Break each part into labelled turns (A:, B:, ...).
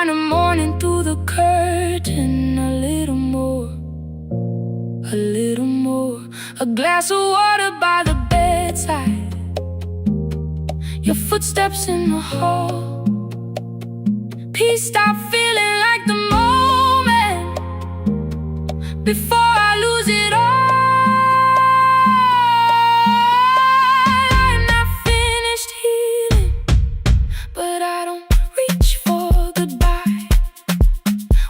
A: kind of morning through the curtain. A little more, a little more. A glass of water by the bedside. Your footsteps in the hall. Peace, stop feeling like the moment before I lose it all. I'm not finished healing, but I don't reach for goodbye.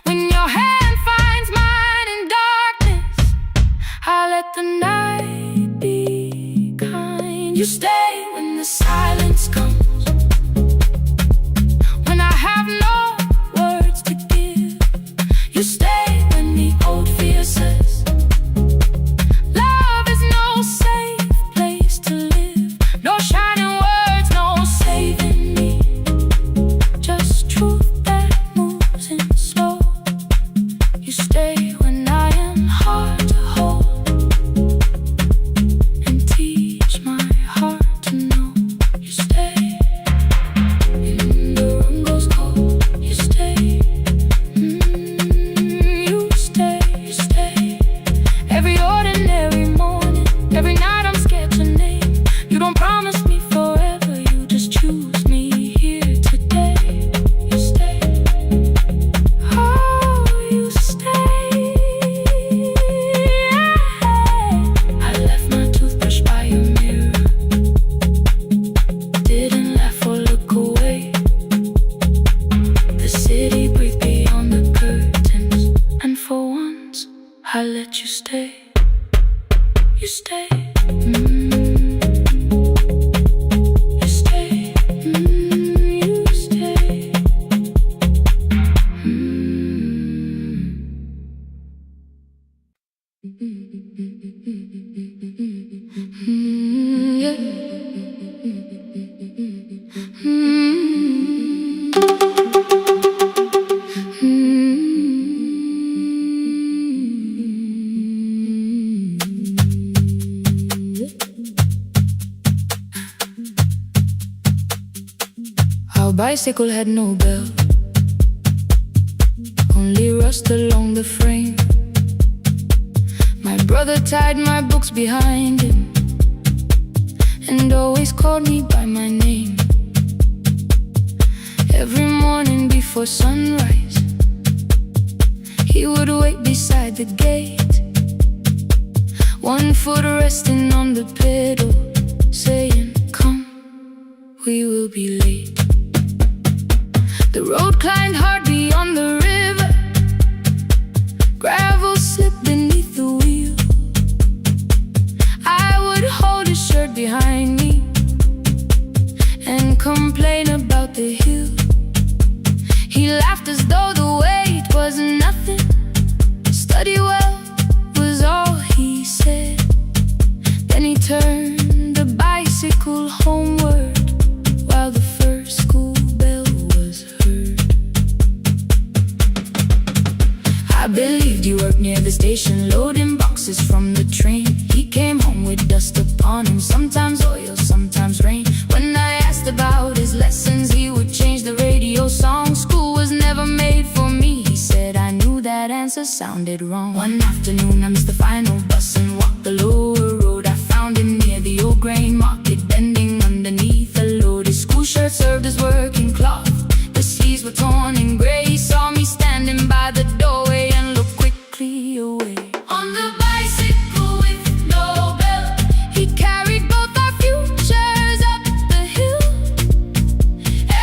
A: When your hand finds mine in darkness, I let the night be kind. You stay when the silence comes, when I have no words to give. You stay when the old fear says love is no safe place to live. No shining words, no saving me, just truth that moves in slow. You stay when I am hard to hold, and teach my heart to know. You stay when the room goes cold. You stay, you stay, you stay. Every ordinary morning, every night I'm scared to name. You don't promise me forever, you just choose me here today. You stay, oh, you stay. I left my toothbrush by your mirror, didn't laugh or look away. The city breathed beyond the curtains, and for once I let you stay. You stay, you stay, you stay. Yeah. Our bicycle had no bell, only rust along the frame. My brother tied my books behind him, and always called me by my name. Every morning before sunrise, he would wait beside the gate, one foot resting on the pedal, saying, "Come, we will be late." The road climbed hard beyond the river, gravel slipped beneath the wheel. I would hold his shirt behind me and complain about the hill. He laughed as though the weight was nothing. Study well was all he said. Then he turned the bicycle homeward while the first school bell was heard. I believed you worked near the station, loading boxes from the train. He came home with dust upon him, sometimes oil, sometimes rain. When I asked about his lessons, he would change the radio song. School was never made for me, he said. I knew that answer sounded wrong. One afternoon I missed the final bus and walked the lower road. I found him near the old grain market, bending underneath a load. His school shirt served as working cloth, the sleeves were torn and gray. He saw me standing by the doorway and looked quickly away. On the bicycle with no bell, he carried both our futures up the hill.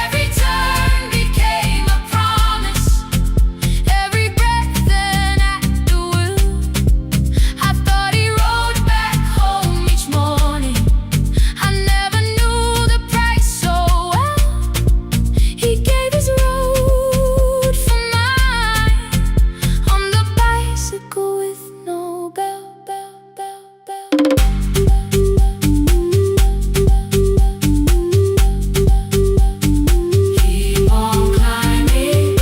A: Every turn became a promise, every breath an act of will. I thought he rode back home each morning, I never knew the price so well. He gave his road for mine, on the bicycle with no bell, bell, bell, bell. Keep on climbing.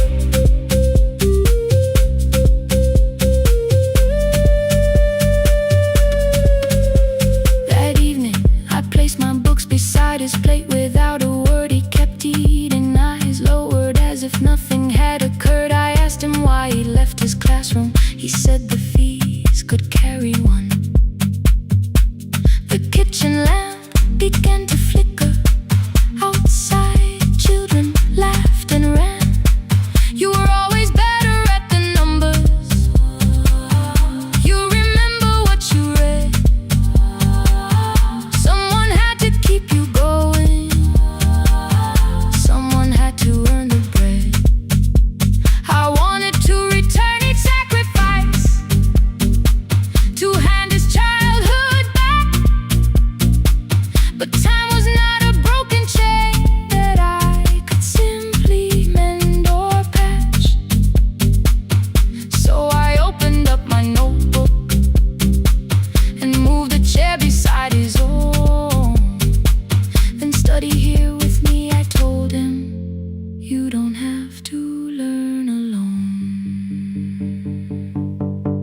A: That evening I placed my books beside his plate without a word. He kept eating, eyes lowered as if nothing had was not a broken chain that I could simply mend or patch. So I opened up my notebook and moved the chair beside his own. Then study here with me, I told him. You don't have to learn alone.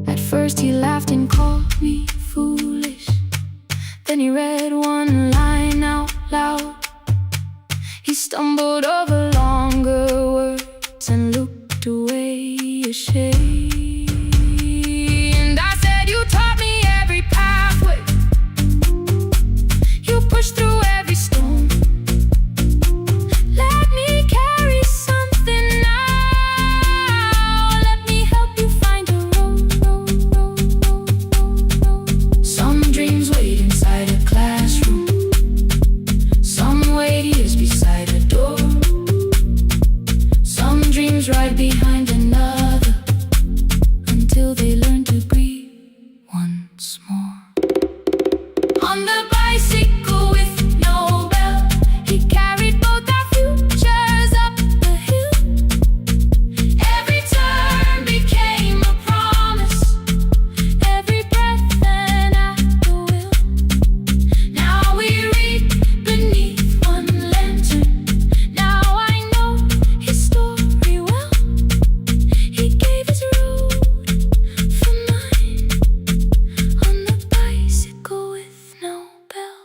A: At first he laughed and called me foolish. Then he read one line out loud. He stumbled over longer words and looked away ashamed. And I said, you taught me every pathway. You pushed through every stone. Let me carry something now. Let me help you find a road. Some dreams wait inside a classroom. Some wait years beside a door. Some dreams right behind another until they learn to breathe once more. On the bicycle with no bell, he carried both our futures up the hill. Every turn became a promise, every breath an act of will. Now we read beneath one lantern. Now I know his story well. He gave his road for mine. On the bicycle with no bell.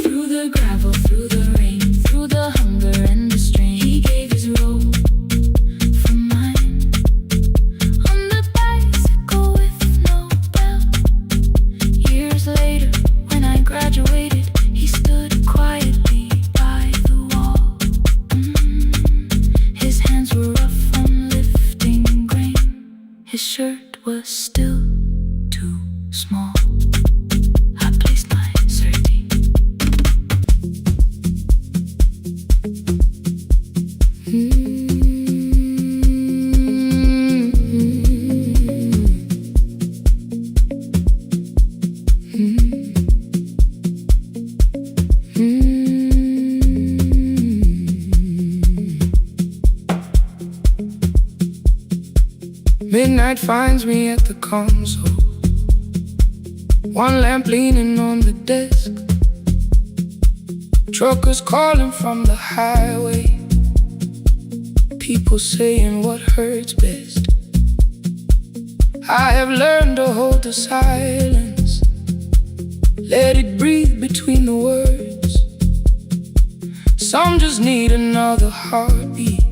A: Through the gravel, through the rain, through the hunger and the strain, he gave his road for mine. On the bicycle with no bell. Years later, when I graduated, he stood quietly by the wall. His hands were rough from lifting grain. His shirt was still too small. I placed my sardine. Midnight finds me at the console, one lamp leaning on the desk. Truckers calling from the highway, people saying what hurts best. I have learned to hold the silence, let it breathe between the words. Some just need another heartbeat,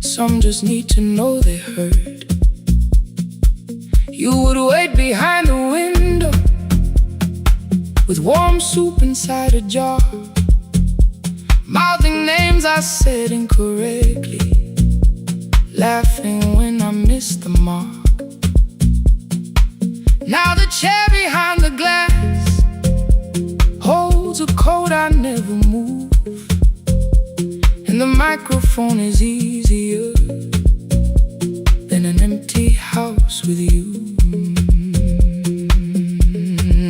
A: some just need to know they heard. You would wait behind the window with warm soup inside a jar, mouthing names I said incorrectly, laughing when I missed the mark. Now the chair behind the glass holds a coat I never move, and the microphone is easier than an empty house with you.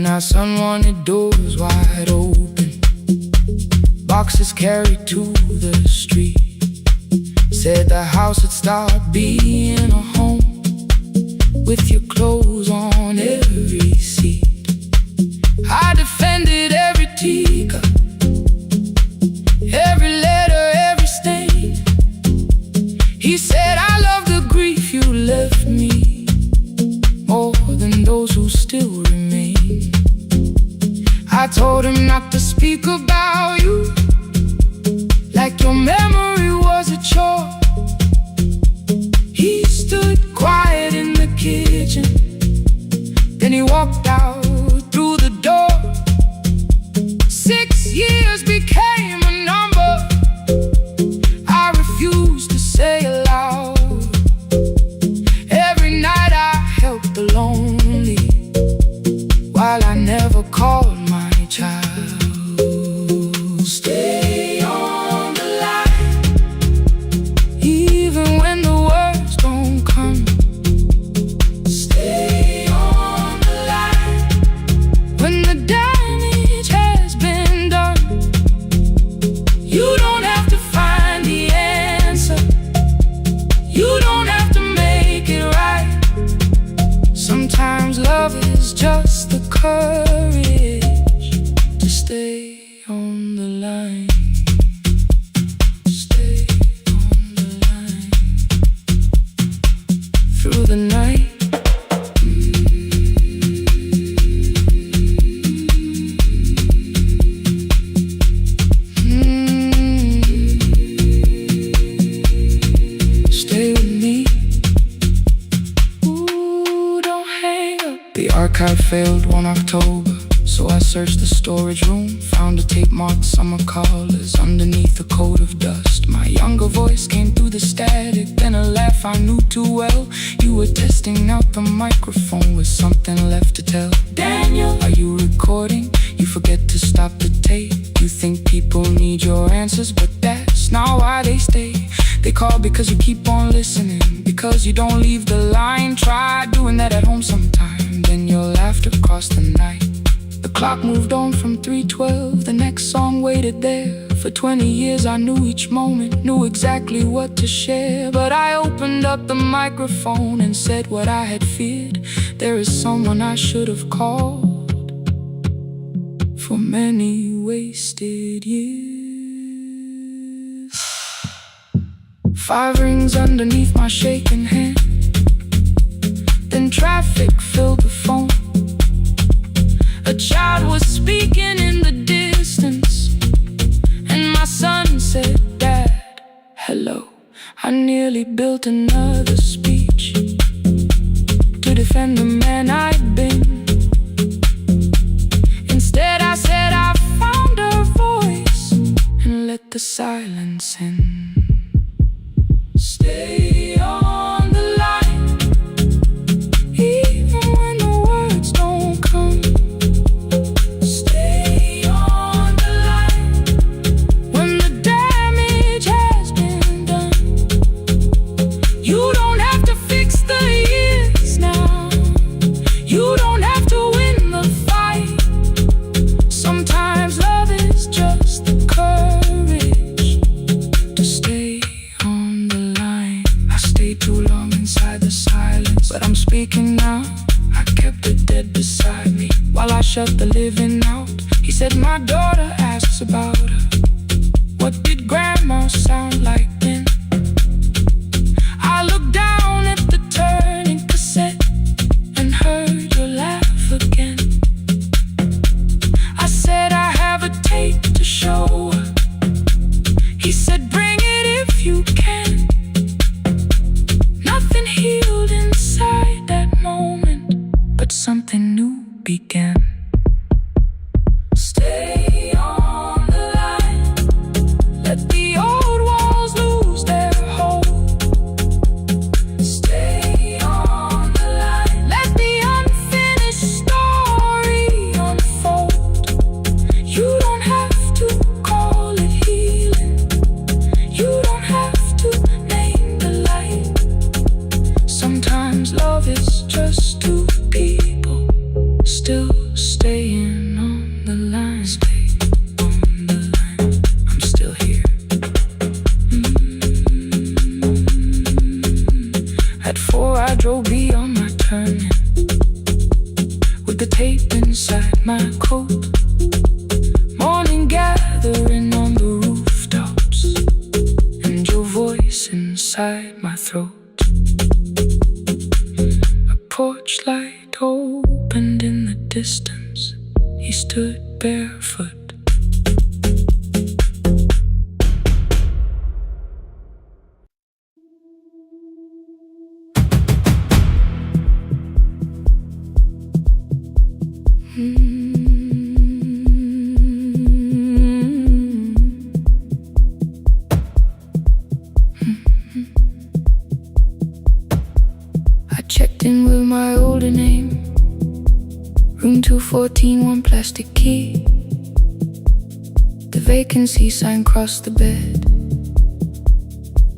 A: Now sun wanted doors wide open, boxes carried to the street. Said the house would start being a home with your clothes on every seat. I defended every teacup, every letter, every stain. He said I love the grief you left me more than those who still remain. I told him not to speak about you like your memory was a chore. He stood quiet in the kitchen, then he walked out through the door. 6 years became a number I refused to say aloud. Every night I helped the lonely while I never called my child. Stay on the line, even when the words don't come. Stay on the line when the damage has been Stay on the line. Stay on the line. Through the night. Stay with me. Ooh, don't hang up. The archive failed one October, so I searched the storage room, found a tape marked summer callers underneath a coat of dust. My younger voice came through the static, then a laugh I knew too well. You were testing out the microphone with something left to tell. Daniel, are you recording? You forget to stop the tape. You think people need your answers, but that's not why they stay. They call because you keep on listening, because you don't leave the line. Try doing that at home sometime, then your laughter crossed the night. The clock moved on from 3:12, the next song waited there. For 20 years I knew each moment, knew exactly what to share. But I opened up the microphone and said what I had feared. There is someone I should have called for many wasted years. 5 rings underneath my shaking hand, then traffic filled the phone. A child was speaking in the distance, and my son said, "Dad, hello." I nearly built another speech to defend the man I'd been. Instead I said I found a voice and let the silence in. Stay on the line, even when the words don't come. But I'm speaking now. I kept the dead beside me while I shut the living out. He said my daughter asks about her. What did grandma sound like then? I looked down at the turning cassette and heard your laugh again. I said I have a tape to show her. He said bring it if you can. Nothing healed inside that moment, but something new began. Stay on the line. Let the old walls lose their hold. Stay on the line. Let the unfinished story unfold. You don't have to call it healing. You don't have to name the light. Sometimes love is just two people still staying on the line. Stay on the line. I'm still here. At 4 I drove beyond my turning with the tape inside my coat. Morning gathering on the rooftops and your voice inside my throat. A porch light opened in the distance. He stood barefoot. I checked in with my older name. Room 214, 1 plastic key. The vacancy sign crossed the bed,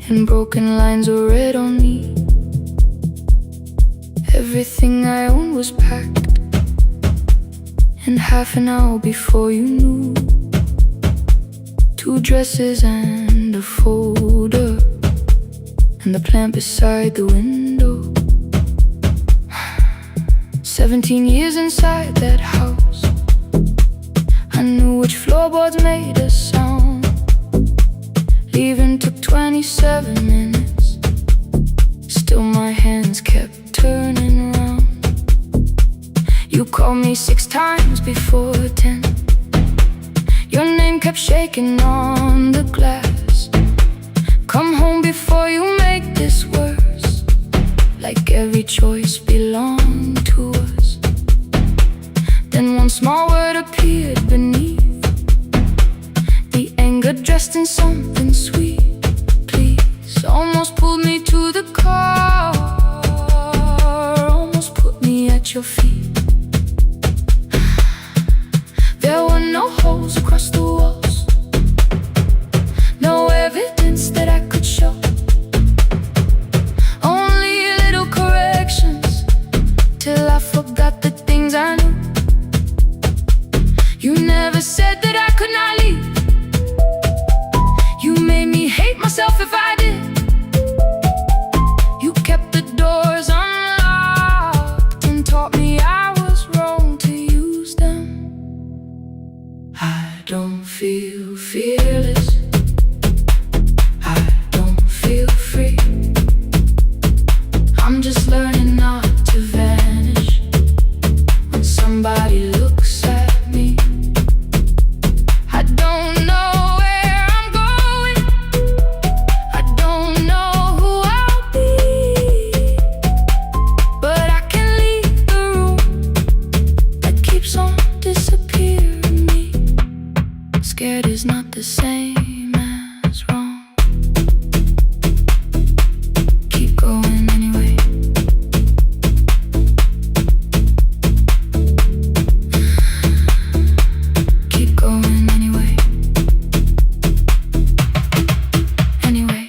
A: and broken lines were read on me. Everything I owned was packed, and half an hour before you knew, 2 dresses and a folder, and the plant beside the window. 17 years inside that house, I knew chords made a sound. Leaving took 27 minutes. Still my hands kept turning round. You called me 6 times before 10. Your name kept shaking on the glass. Come home before you make this worse. Like every choice belonged to us. Then one small word appeared beneath. The anger dressed in something sweet. Please, almost pulled me to the car. Almost put me at your feet. There were no holes across the walls. No evidence that I could show. Only little corrections, till I forgot the things I knew. You never said that I could not leave. You made me hate myself if I did. You kept the doors unlocked and taught me I was wrong to use them. I don't feel fearless. I don't feel free. I'm just learning not to vanish when somebody looks at me. I don't know where I'm going. I don't know who I'll be. But I can leave the room that keeps on disappearing me. Scared is not the same as wrong. Keep going anyway. Keep going anyway. Anyway,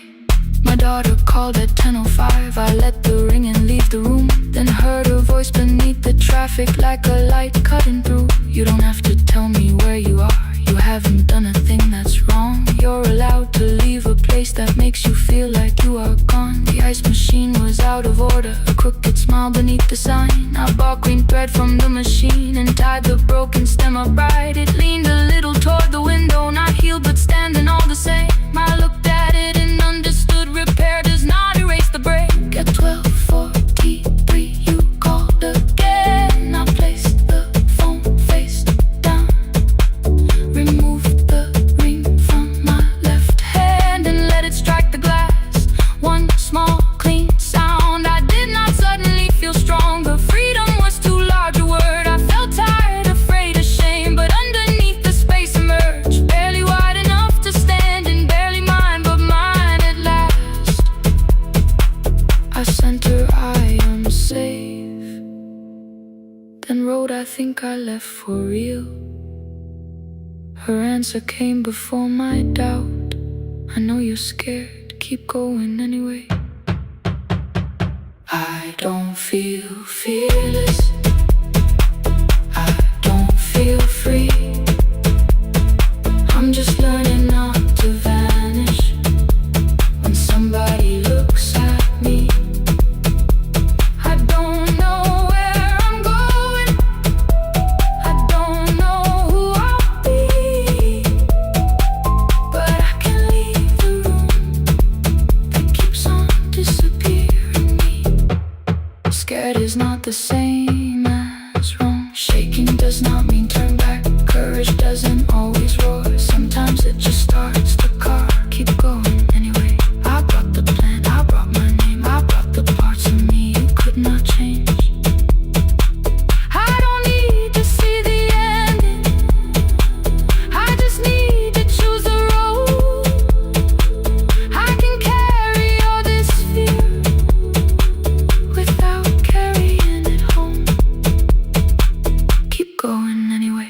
A: my daughter called at 10:05. I let the ring and leave the room. Then heard her voice beneath the traffic like a light cutting through. You don't have to tell me where you are. You haven't done a thing that's wrong. You're allowed to leave a place that makes you feel like you are gone. The ice machine was out of order, a crooked smile beneath the sign. I bought green thread from the machine and tied the broken stem upright. It leaned a little toward the window, not healed but standing all the same. I looked at it and understood repair does not erase the break. At 12:43 you called again. I placed the phone face down, removed the ring from my left hand and let it strike the glass. One small clean sound. I did not suddenly feel stronger. Freedom was too large a word. I felt tired, afraid, ashamed, but underneath the space emerged. Barely wide enough to stand and barely mine, but mine at last. I sent her, I am safe. Then wrote, I think I left for real. Her answer came before my doubt. I know you're scared, keep going anyway. I don't feel fearless. I don't feel free. I'm just learning not to vanish when somebody looks at me. I don't know where I'm going. I don't know who I'll be. But I can leave the room that keeps on disappearing me. Scared is not the same as wrong. Shaking does not mean turn back. Courage doesn't always roar. Sometimes it just starts the car. Keep going anyway. I brought the plan, I brought my name, I brought the parts of me you could not change. I don't need to see the ending. I just need to choose the road. I can carry all this fear without carrying it home. Keep going anyway.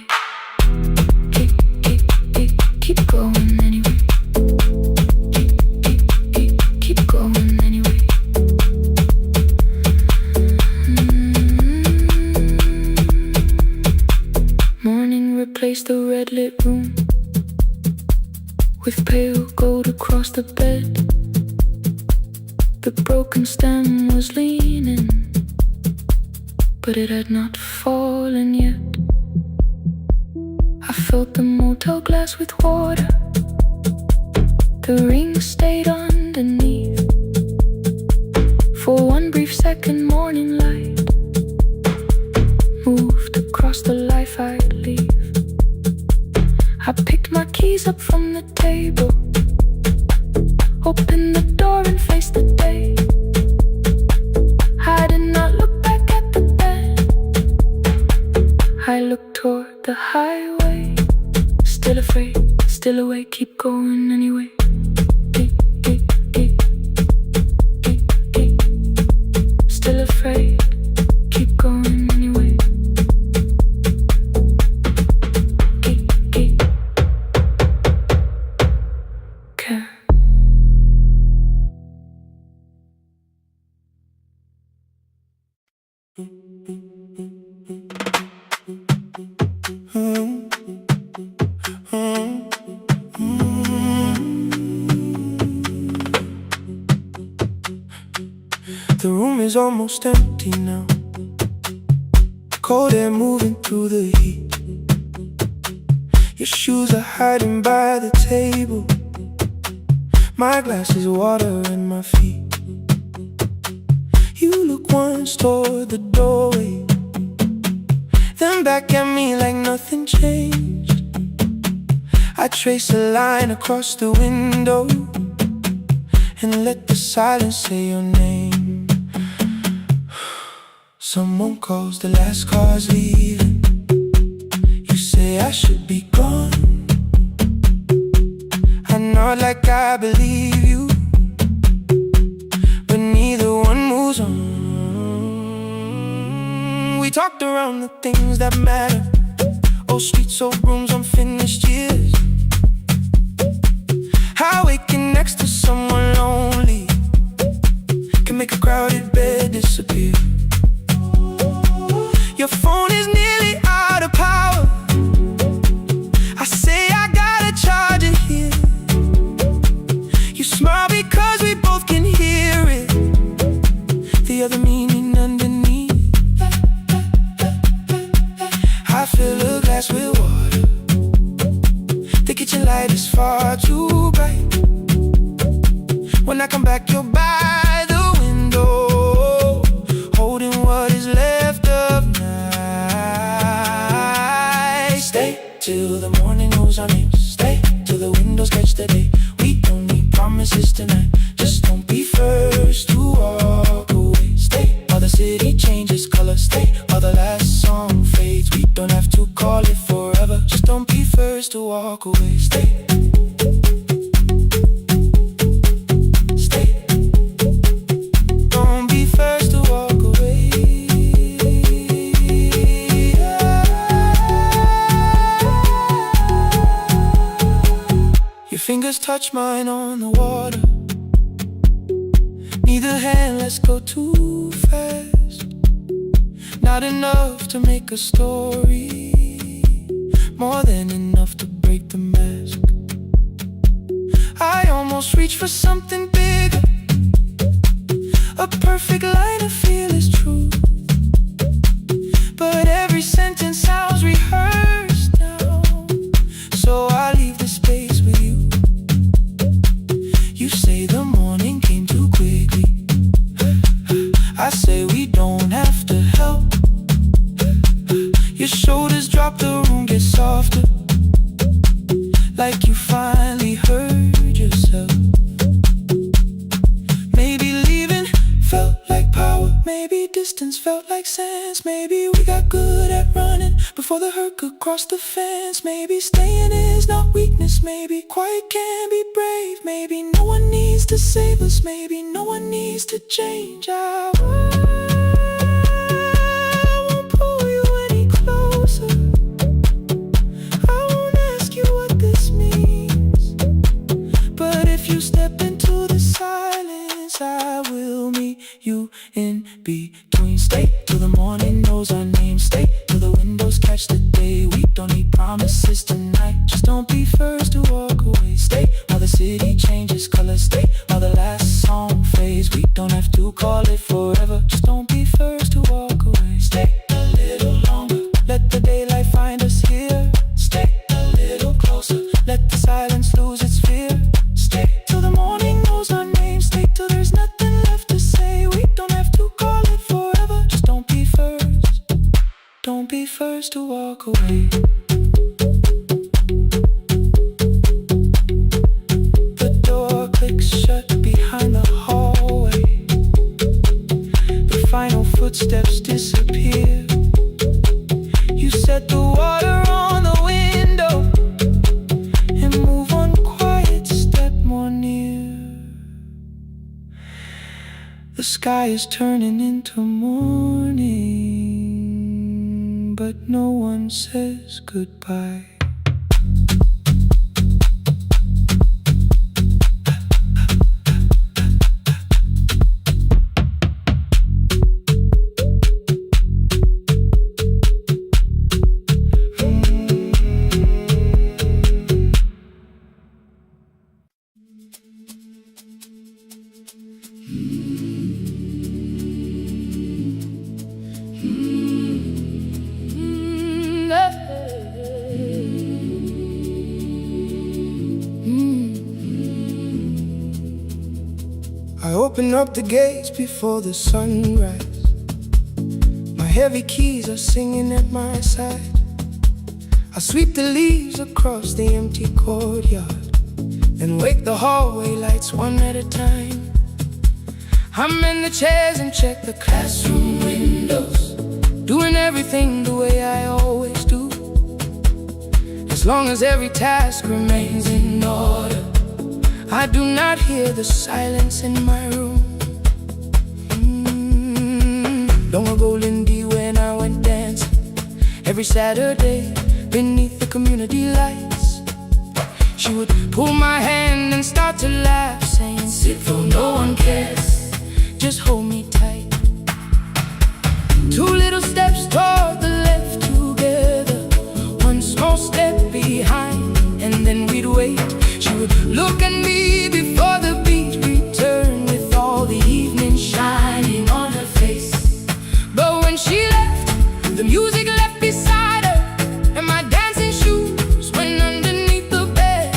A: Keep going anyway. Keep going anyway. Morning replaced the red lit room with pale gold across the bed. The broken stem was leaning, but it had not fallen yet. I filled the motel glass with water. The ring stayed underneath for one brief second. Morning light moved across the life I'd leave. I picked my keys up from the table, opened the door and faced the day. I did not look back at the bed. I looked toward the highway, still afraid, still awake, keep going anyway. Still afraid, keep going anyway.
B: The room is almost empty now, cold air moving through the heat. Your shoes are hiding by the table, my glass is water in my feet. You look once toward the doorway, then back at me like nothing changed. I trace a line across the window and let the silence say your name. Someone calls, the last car's leaving. You say I should be gone. I nod like I believe you, but neither one moves on. We talked around the things that matter, old streets, old rooms, unfinished years. How waking next to someone lonely can make a crowded bed disappear. Your phone is nearly out of power. I say I gotta charge it here. You smile because we both can hear it, the other meaning underneath. I fill a glass with water, the kitchen light is far too bright. When I come back, you're by the window, holding what is left of night. Stay till the morning knows our names. Stay till the windows catch the day. We don't need promises tonight, just don't be first to walk away. Stay while the city changes color. Stay while the last song fades. We don't have to call it forever, just don't be first to walk away. Stay. Fingers touch mine on the water, neither hand lets go too fast. Not enough to make a story, more than enough to break the mask. I almost reach for something bigger, a perfect line of fearless truth, but every sentence sounds rehearsed now, so I leave the space with you. You say the morning came too quickly, I say we don't have to help. Your shoulders drop, the room gets softer, like you finally heard yourself. Maybe leaving felt like power, maybe distance felt like sense. Maybe we got good at running before the hurt could cross the fence. Maybe staying is not weakness, maybe quiet can be brave. Maybe no one needs to save us, maybe no one needs to change. I won't pull you any closer, I won't ask you what this means, but if you step into the silence, I will meet you in between. Stay till the morning knows our names. Stay till the windows catch the day. We don't need promises tonight, just don't be first to walk away. Stay while the city changes color. Stay while the last song fades. We don't have to call it forever, just don't be first to walk away. Stay a little longer, let the daylight find us here. Stay a The sky is turning into morning, but no one says goodbye.
C: I open up the gates before the sunrise. My heavy keys are singing at my side. I sweep the leaves across the empty courtyard and wake the hallway lights one at a time. I'm in the chairs and check the classroom windows, doing everything the way I always do. As long as every task remains in order, I do not hear the silence in my room. Long ago, Lindy, when I went dancing every Saturday beneath the community lights, she would pull my hand and start to laugh, saying, "Soulful, no one cares, just hold me tight." Two little steps toward the left together, one small step behind, and then we'd wait. She would look at me before the beat returned, with all the evening shining on her face. But when she left, the music left beside her, and my dancing shoes went underneath the bed.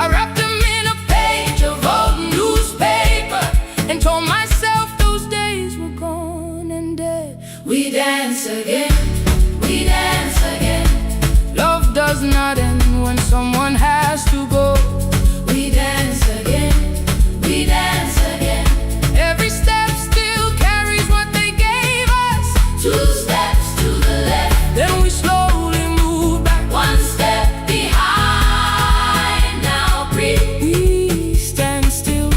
C: I wrapped them in a page of old newspaper and told myself those days were gone and dead. We dance again, we dance again. Love does not end when someone has to go. We dance again, we dance again. Every step still carries what they gave us. Two steps to the left, then we slowly move back. One step behind, now breathe. We stand still,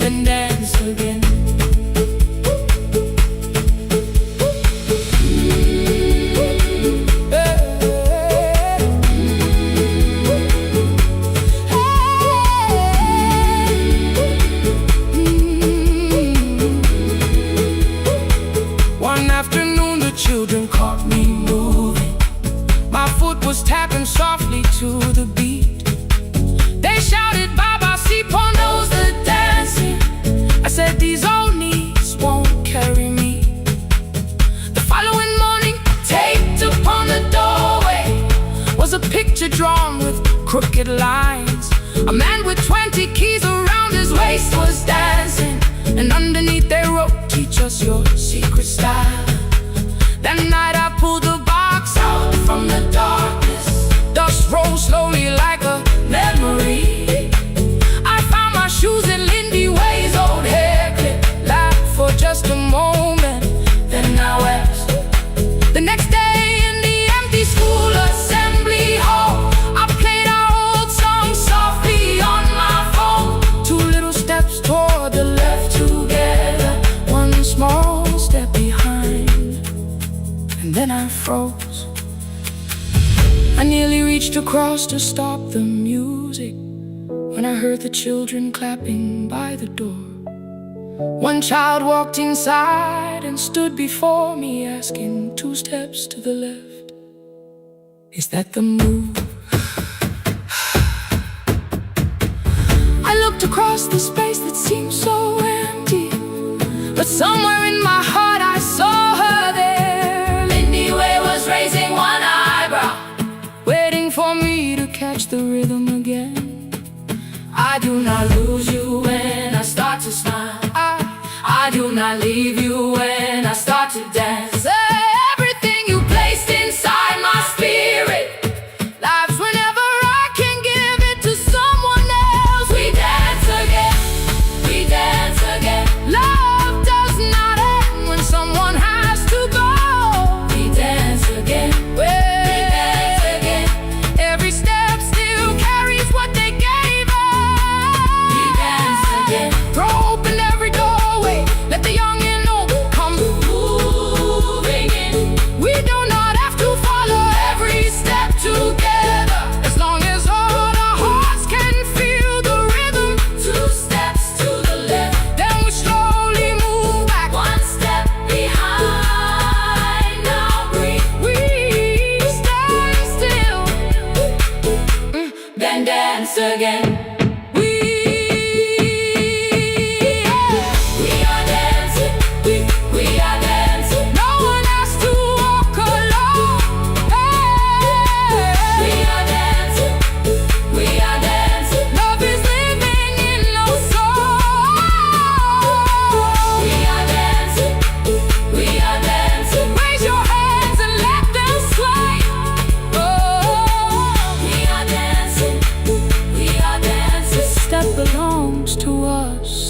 C: then dance again. Children caught me moving. My foot was tapping softly to the beat. They shouted, "Baba, Sipo knows the dancing." I said, "These old knees won't carry me." The following morning, taped upon the doorway was a picture drawn with crooked lines. A man with 20 keys around his waist was dancing, and underneath they wrote, "Teach us your secret style." That night I pulled the box out from the darkness. Dust rolled slowly like a memory. I found my shoes in Lindy Way's old hair clip, laughed for just a moment, then I wept. The next day in the empty school assembly hall, I played our old song softly on my phone. Two little steps toward the left together, one small step behind. And then I froze. I nearly reached across to stop the music when I heard the children clapping by the door. One child walked inside and stood before me, asking, "Two steps to the left, is that the move?" I looked across the space that seemed so empty, but somewhere in my heart I saw her there. Raising one eyebrow, waiting for me to catch the rhythm again. I do not lose you when I start to smile. I do not leave you when I start to dance. Everything you placed inside my spirit lives whenever I can give it to someone else. We dance again, we dance again. Love does not end when someone has to go. We dance again, we dance again. Every step still carries what they gave us. We dance again. Throw
A: dance again.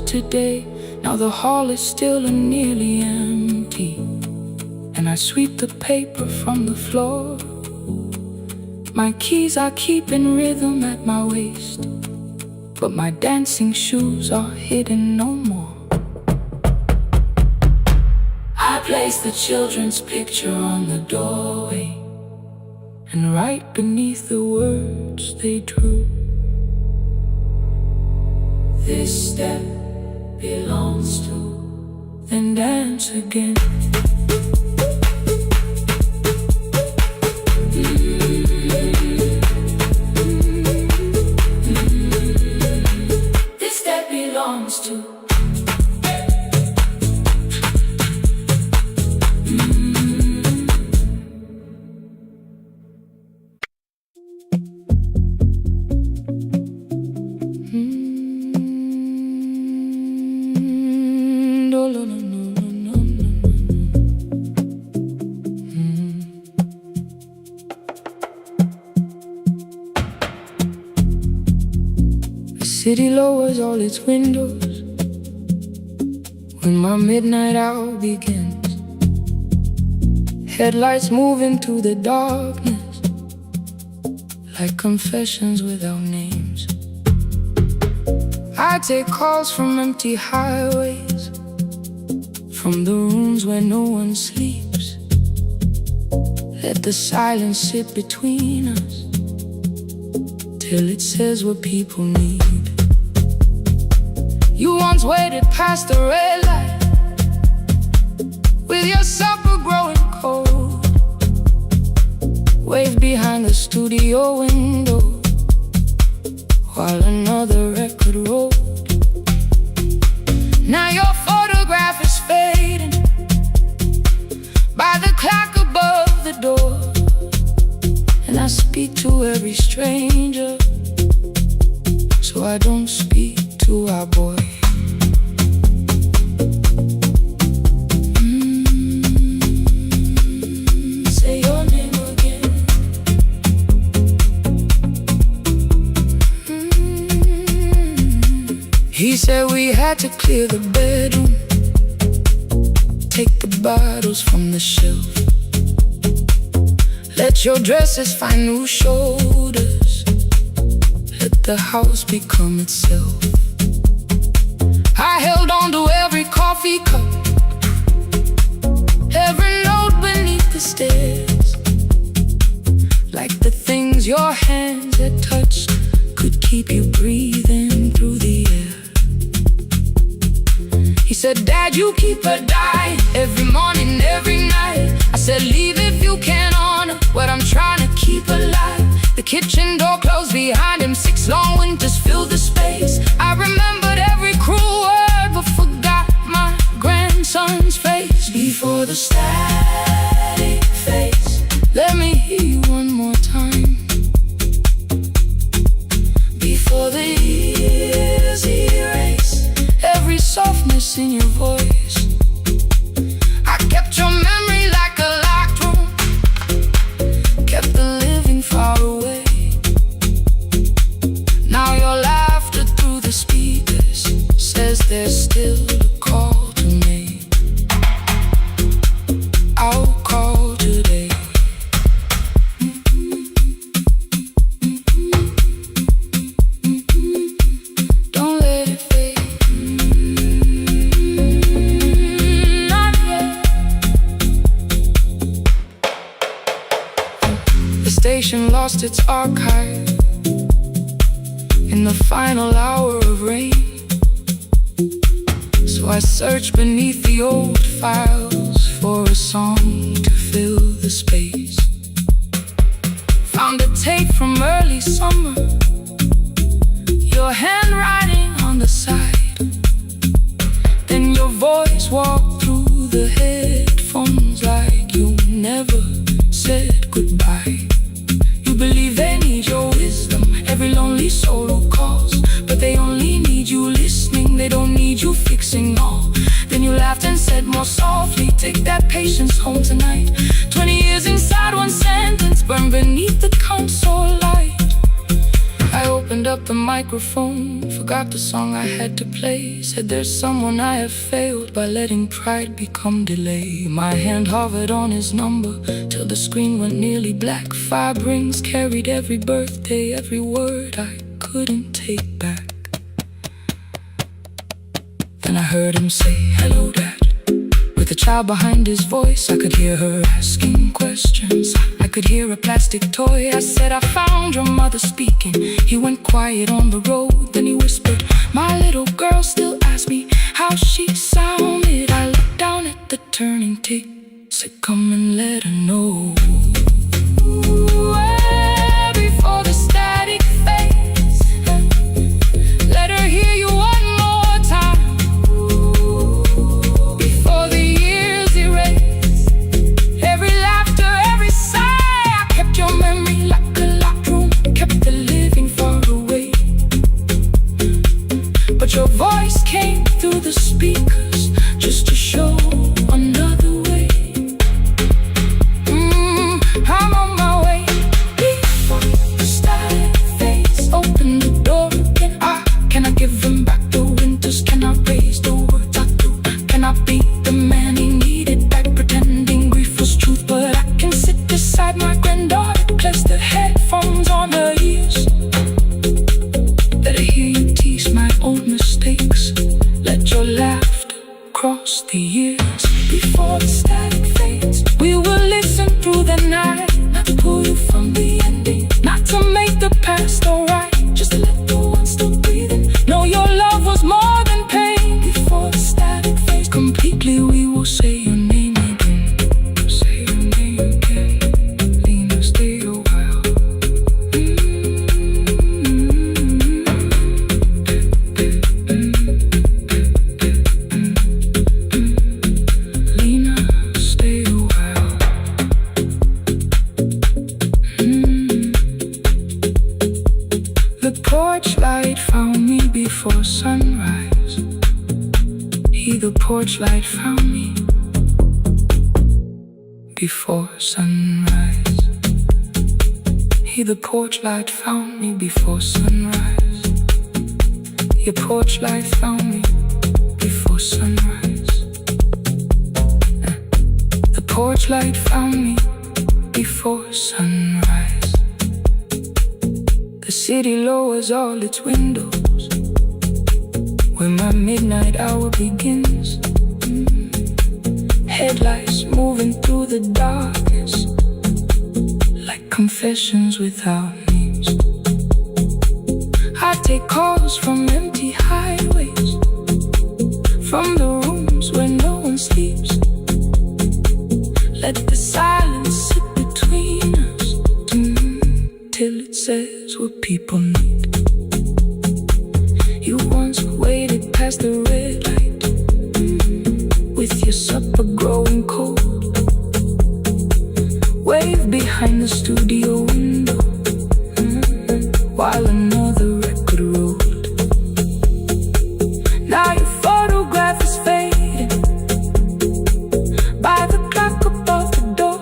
A: Today, now the hall is still and nearly empty, and I sweep the paper from the floor. My keys I keep in rhythm at my waist, but my dancing shoes are hidden no more. I place the children's picture on the doorway, and right beneath the words they drew, this step belongs to, then dance again. This step belongs to. City lowers all its windows when my midnight hour begins. Headlights move into the darkness like confessions without names. I take calls from empty highways, from the rooms where no one sleeps. Let the silence sit between us till it says what people need. You once waited past the red light with your supper growing cold, waved behind the studio window while another record rolled. Now your photograph is fading by the clock above the door, and I speak to every stranger, so I don't speak to our boy. Say your name again. He said we had to clear the bedroom, take the bottles from the shelf, let your dresses find new shoulders, let the house become itself. I held on to every coffee cup, every note beneath the stairs, like the things your hands had touched could keep you breathing through the air. He said, Dad, you keep her dying every morning, every night. I said, leave if you can honor what I'm trying to keep alive. The kitchen door closed behind him, 6 long winters filled the space. I remembered every cruel word but forgot my grandson's face. Before the static fades, let me hear you one more time. Before the years erase every softness in your voice, I kept your memory like a locked room, kept the living far away. Now your laughter through the speakers says there's still a call to make. I'll call today. Don't let it fade. Not yet. The station lost its archive in the final hour of rain, so I searched beneath the old files for a song to fill the space. Found a tape from early summer,
C: your handwriting on the side. Then your voice walked through the headphones like you never said goodbye. You believe they need your wisdom, every lonely soul who calls, but they only need you listening, they don't need you fixing all. Then you laughed and said more softly, take that patience home tonight. 20 years inside one sentence, burned beneath the console light. I opened up the microphone, forgot the song I had to play. Said there's someone I have failed by letting pride become delay. My hand hovered on his number till the screen went nearly black. 5 rings carried every birthday, every word I couldn't take back. Then I heard him say, hello dad. With a child behind his voice, I could hear her asking questions. I could hear a plastic toy. I said, I found your mother speaking. He went quiet on the road, then he whispered, my little girl still asks me how she sounded. I looked down at the turning tick, said come and let her know. Before the static fades, let her hear you one more time. Before the years erase every laughter, every sigh. I kept your memory like a locked room, kept the living far away. But your voice came through the speakers just to show another way. I'm on my way. Before the static fades, open the door again. Can I give him back the winters? Can I raise the words I do? Can I be the man he needed back, pretending grief was truth? But I can sit beside my granddaughter, place the headphones on her ears. Let her hear you tease my own mistakes. Let your laughter cross the years. Before the static fades, we will listen through the night, not to pull you from the ending, not to make the past alright, just to let the one still breathing know your love was more than pain. Before the static fades completely, we will say your name again. Say your name again. Lena, stay a while. Lena, stay a while. The porch light found me before sunrise. The porch light found me before sunrise. The porch light found me before sunrise. Your porch light found me before sunrise. The porch light found me before sunrise. The city lowers all its windows when my midnight hour begins. Headlights moving through the darkness like confessions without names. I take calls from empty highways, from the rooms where no one sleeps. Let the silence sit between us till it says what people need. You once waited past the red light with your supper growing cold. Wave behind the studio window while another record rolled. Now your photograph is fading by the clock above the door.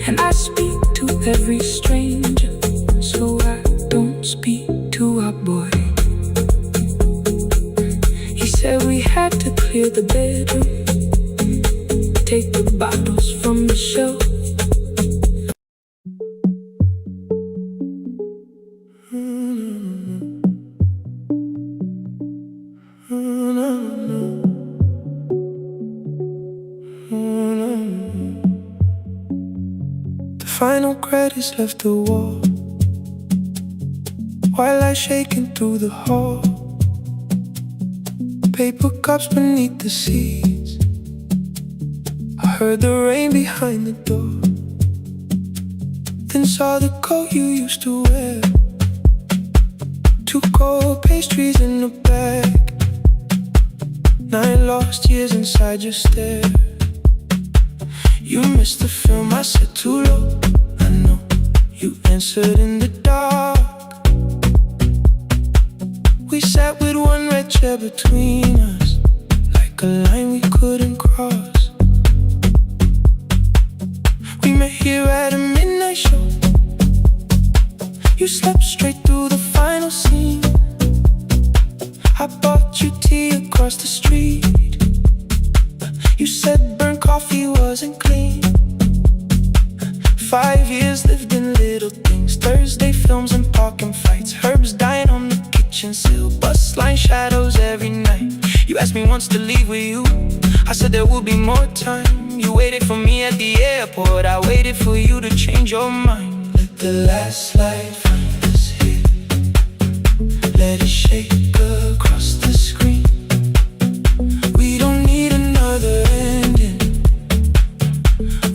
C: And I speak to every stranger, so I don't speak to our boy. He said we had to clear the bedroom, take the bottles from the shelf.
B: The final credits left the wall, white light shaking through the hall. Paper cups beneath the seats. I heard the rain behind the door, then saw the coat you used to wear. Two cold pastries in a bag, 9 lost years inside your stare. You missed the film, I said too low. I know, you answered in the dark. We sat with one red chair between us, like a line we couldn't cross. We met here at a midnight show. You slept straight through the final scene. I bought you tea across the street. You said burnt coffee wasn't clean. 5 years lived in little things, Thursday films and parking fights, herbs dying on the kitchen sill, bus line shadows every night. You asked me once to leave with you, I said there would be more time. You waited for me at the airport, I waited for you to change your mind. Let the last light find us here. Let it shake across the screen. We don't need another ending.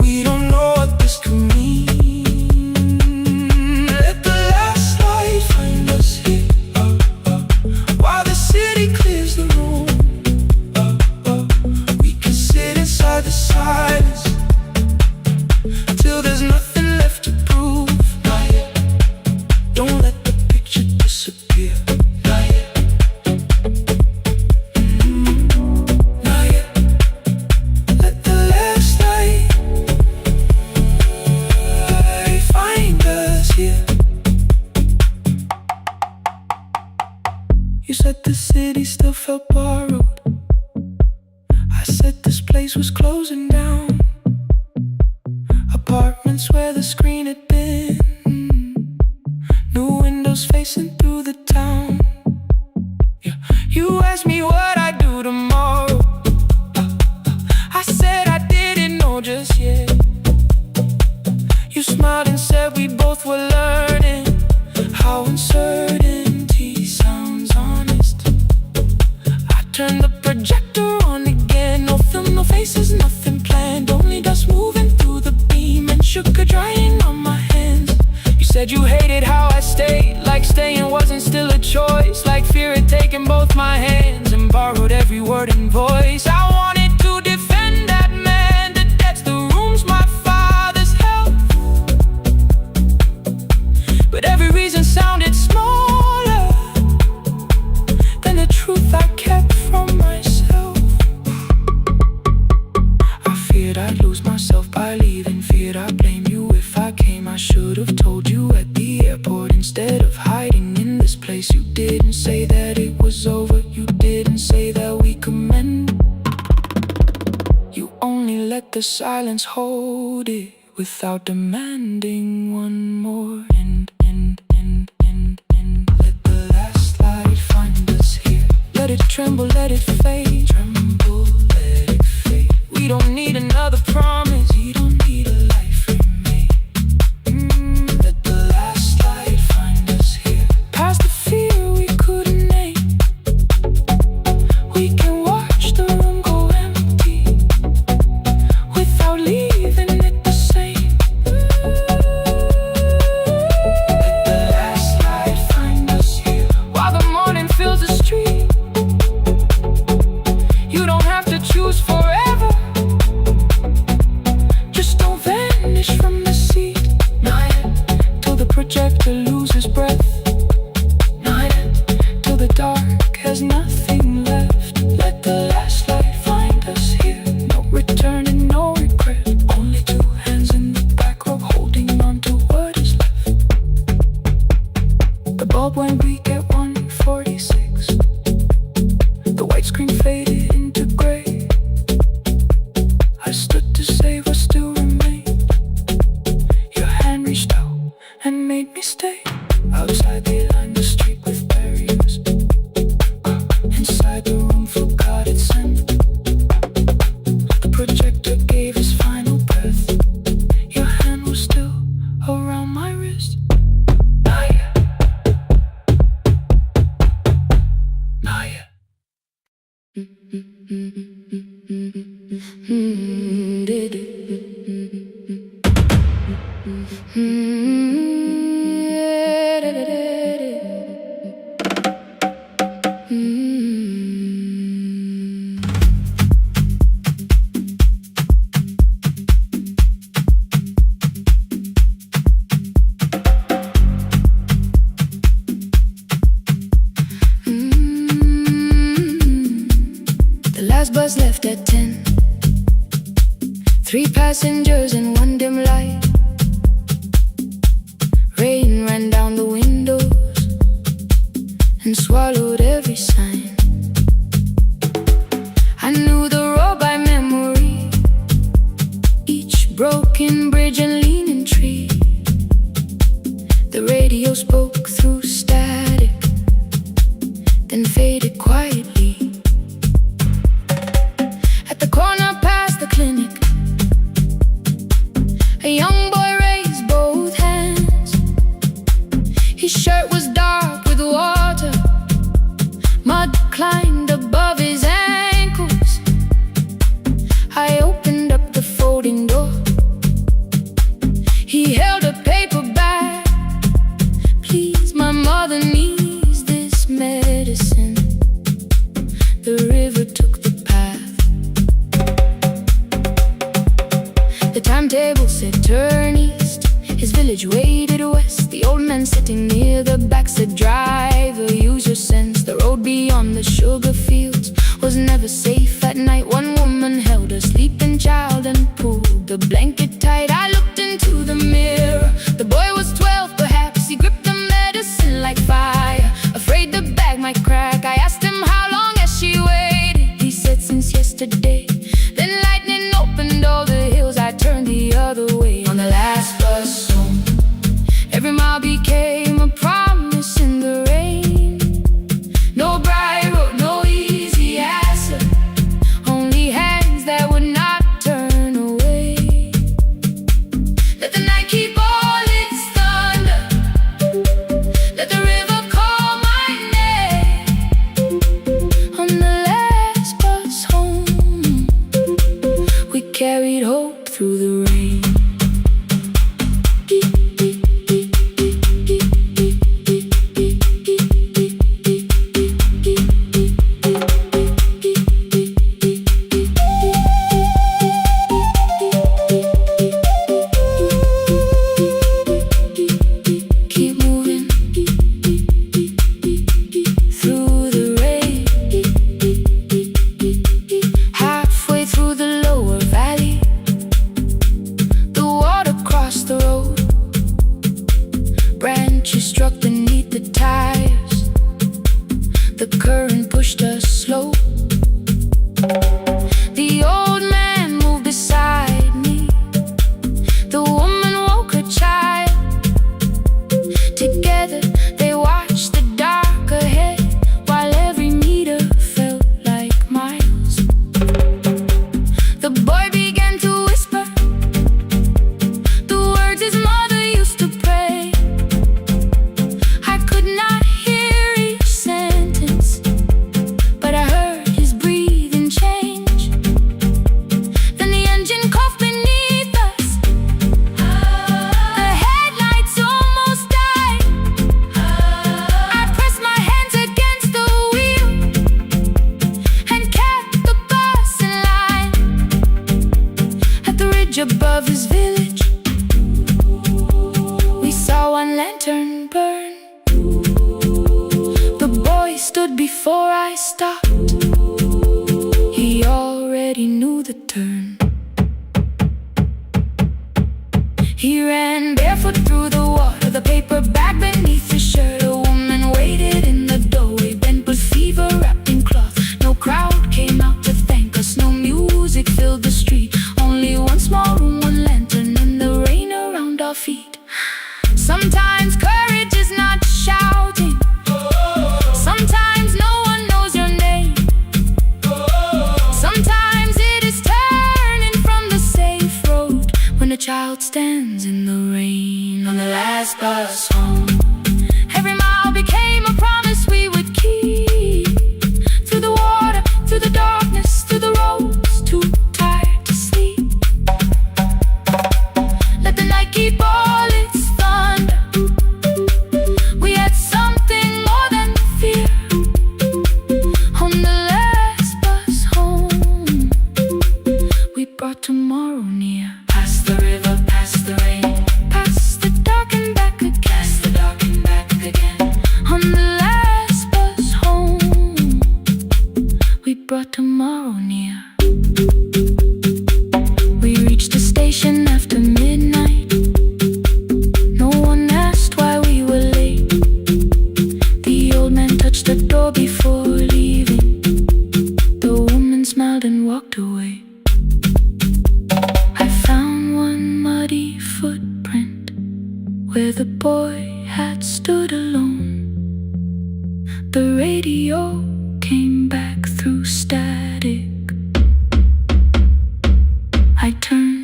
B: We don't know what this could mean. Let the last light find us here, while the city clears the room. We can sit inside the silence till there's nothing left to prove. Not yet. Don't let the picture disappear. Not yet. Not yet. Let the last light find us here. You said the city still felt borrowed. I said this place was closing down. Apartments where the screen had been, new windows facing through the town. Yeah. You asked me what I'd do tomorrow. I said I didn't know just yet. You smiled and said we both were learning how uncertainty sounds honest. I turned the projector on again. No film, no faces, nothing planned, only dust moving through the beam and sugar drying on my hands. You said you hated how I stayed, like staying wasn't still a choice, like fear had taken both my hands and borrowed every word and voice. I wanted to defend that man, the debts, the rooms, my father's health, but every reason sounded smaller than the truth I kept from myself. I feared I'd lose myself by leaving, feared I'd blame you if I came. I should have told you at the airport instead of hiding in this place. You didn't say that it was over, you didn't say that we could mend. You only let the silence hold it without demanding one more. Let the last light find us here. Let it tremble, let it fade. Tremble, let it fade. We don't need another promise. We don't need a life remade. Let the last light find us here. Past the fear we couldn't name. We can watch the room go empty without leaving it the same. Let the last light find us here, while the morning fills the street. You don't have to choose forever, just don't vanish from the seat. Not yet. Till the projector loses breath. Not yet. Till the dark has nothing left. Let the last light find us here. No return and no regret, only 2 hands in the back row holding on to what is left. The bulb went weak at 1:46. The white screen faded into gray. I stood to save what still remained. Your hand reached out and made me stay. Outside they lined the street with barriers. Inside the room forgot its scent. The projector gave his final breath. Your hand was still around my wrist. Not yet. Not yet.
A: last bus left at 10. 3 passengers and 1 dim light. Rain ran down the windows and swallowed every sign. I knew the road by memory, each broken bridge and leaning tree. The radio spoke through static, then faded quietly. At the corner past the clinic, a young boy raised both hands. His shirt was dark with water, mud climbed above his ankles. I opened up the folding door. He held a paper bag. Please, my mother needs this medicine. The river took the path. The timetable said turn east. His village waded west. The old man sitting near the back said driver, use your sense. The road beyond the sugar fields was never safe at night. One woman held her sleeping child and pulled the blanket tight. I looked into the mirror. The boy was 12 perhaps. He gripped the medicine like fire, afraid the bag might crack. I asked him how long has she waited. He said since yesterday. Then lightning opened all the hills. I turned the other way on the last bus home. Every mile became a promise in the rain. No bright road, no easy answer, only hands that would not turn away. Let the night keep all its thunder, let the river call my name. On the last bus home, we carried hope through the rain. Keep moving through the rain. Halfway through the lower valley, the water crossed the road. Branches struck beneath the tires. The current pushed us slow. The old man moved beside me. The woman woke her child. Together they watched the dark ahead, while every meter felt like miles. The boy began to whisper the words his mother used to pray. I could not hear each sentence, but I heard his breathing change. Then the engine coughed beneath us. The headlights almost died. I pressed my hands against the wheel and kept the bus in line. At the ridge above his village, we saw one lantern burn. The boy stood before I stopped. He already knew the turn. He ran barefoot through the water, the paper bag beneath his shirt. A woman waited in the doorway, bent with fever wrapped in cloth. No crowd came out to thank us, no music filled the street. Only one small room, one lantern, and the rain around our feet. Sometimes courage is not shouting. Sometimes no one knows your name. Sometimes it is turning from the safe road when a child stands in the rain. On the last bus home, every mile became a promise we would keep. Through the water, through the darkness, through the roads too tired to sleep. Let the night keep all its thunder. We had something more than fear. On the last bus home, we brought tomorrow near. Past the river, past the rain, past the dark and back again. Past the had stood alone. The radio came back through static. I turned.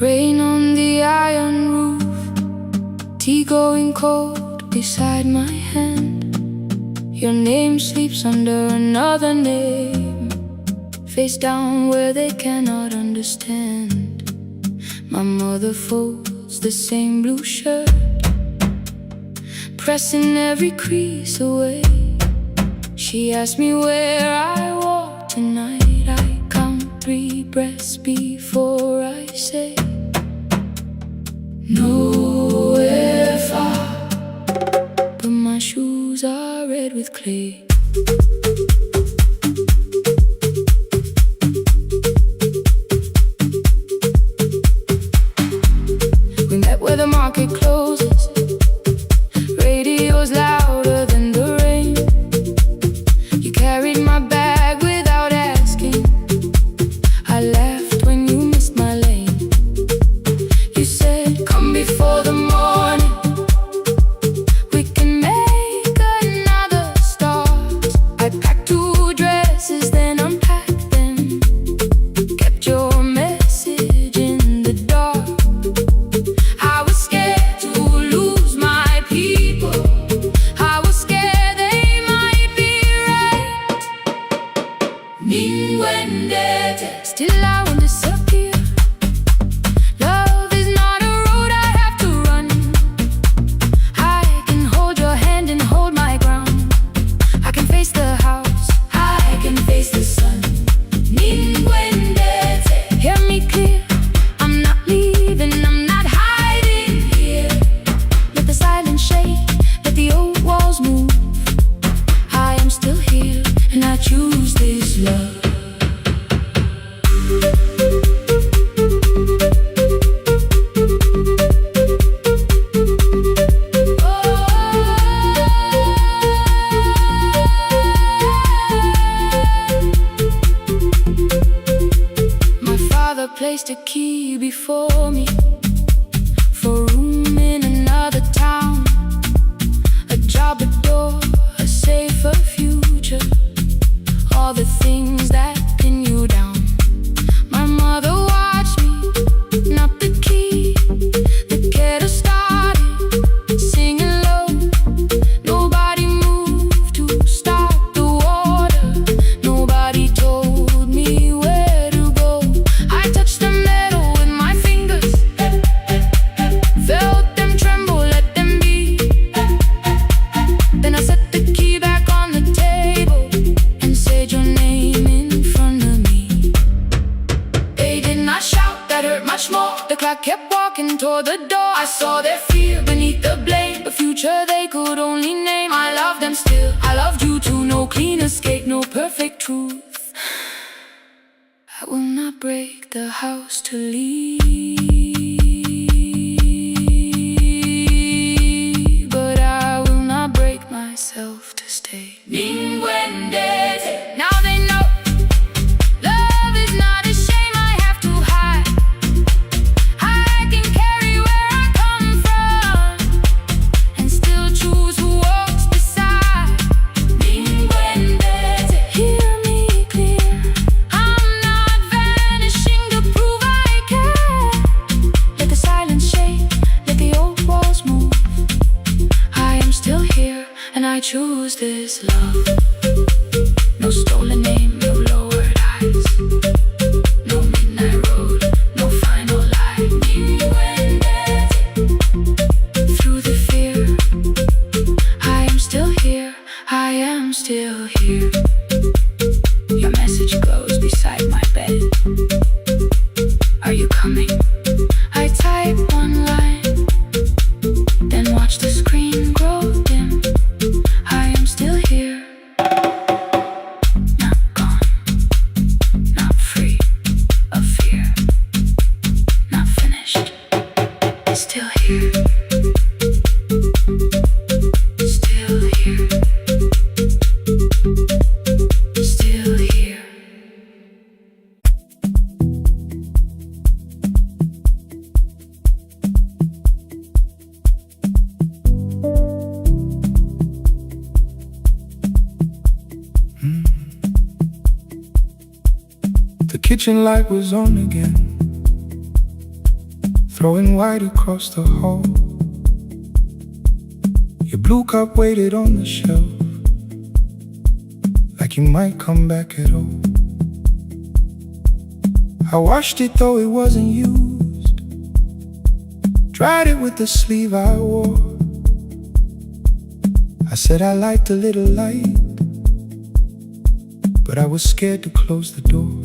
A: Rain on the iron roof, tea going cold beside my hand. Your name sleeps under another name, face down where they cannot understand. My mother folds the same blue shirt, pressing every crease away. She asked me where I walk tonight. I count 3 breaths before I say nowhere far, but my shoes are red with clay. We met where the market closes, radio's louder than the rain. You carried my bag without asking. I laughed when you missed my lane. You said, come before the morning, we can make another start. I packed 2 dresses, then unpacked them, kept your message in the dark. I was scared to lose my people, I was scared they might be right. Ninguendete, still I won't disappear. Love is not a road I have to run. I can hold your hand and hold my ground. I can face the house, I can face the sun. Ninguendete, hear me clear. I'm not leaving, I'm not hiding here. Let the silence shake, let the old walls move. I am still here, and I choose this love. My father placed a key before me for room in another town, a job, a door, a safer future, all the things that pin you down. My mother watched me, not the key, the kettle started singing low. Nobody moved to stop the water, nobody told me where to go. I touched the metal with my fingers, felt them tremble, let them be. Then I set the key back on the table and said your name in front of me. They did not shout, that hurt much more. The clock kept walking toward the door. I saw their fear beneath the blame, a future they could only name. I loved them still, I loved you too. No clean escape, no perfect truth. I will not break the house to leave, but I will not break myself to stay. Ninguendete, now they know love is not a shame I have to hide. I can carry where I come from and still choose who walks beside. Ninguendete, hear me clear. I'm not vanishing to prove I care.
B: The kitchen light was on again, throwing white across the hall. Your blue cup waited on the shelf, like you might come back at all. I washed it though it wasn't used, dried it with the sleeve I wore. I said I liked a little light, but I was scared to close the door.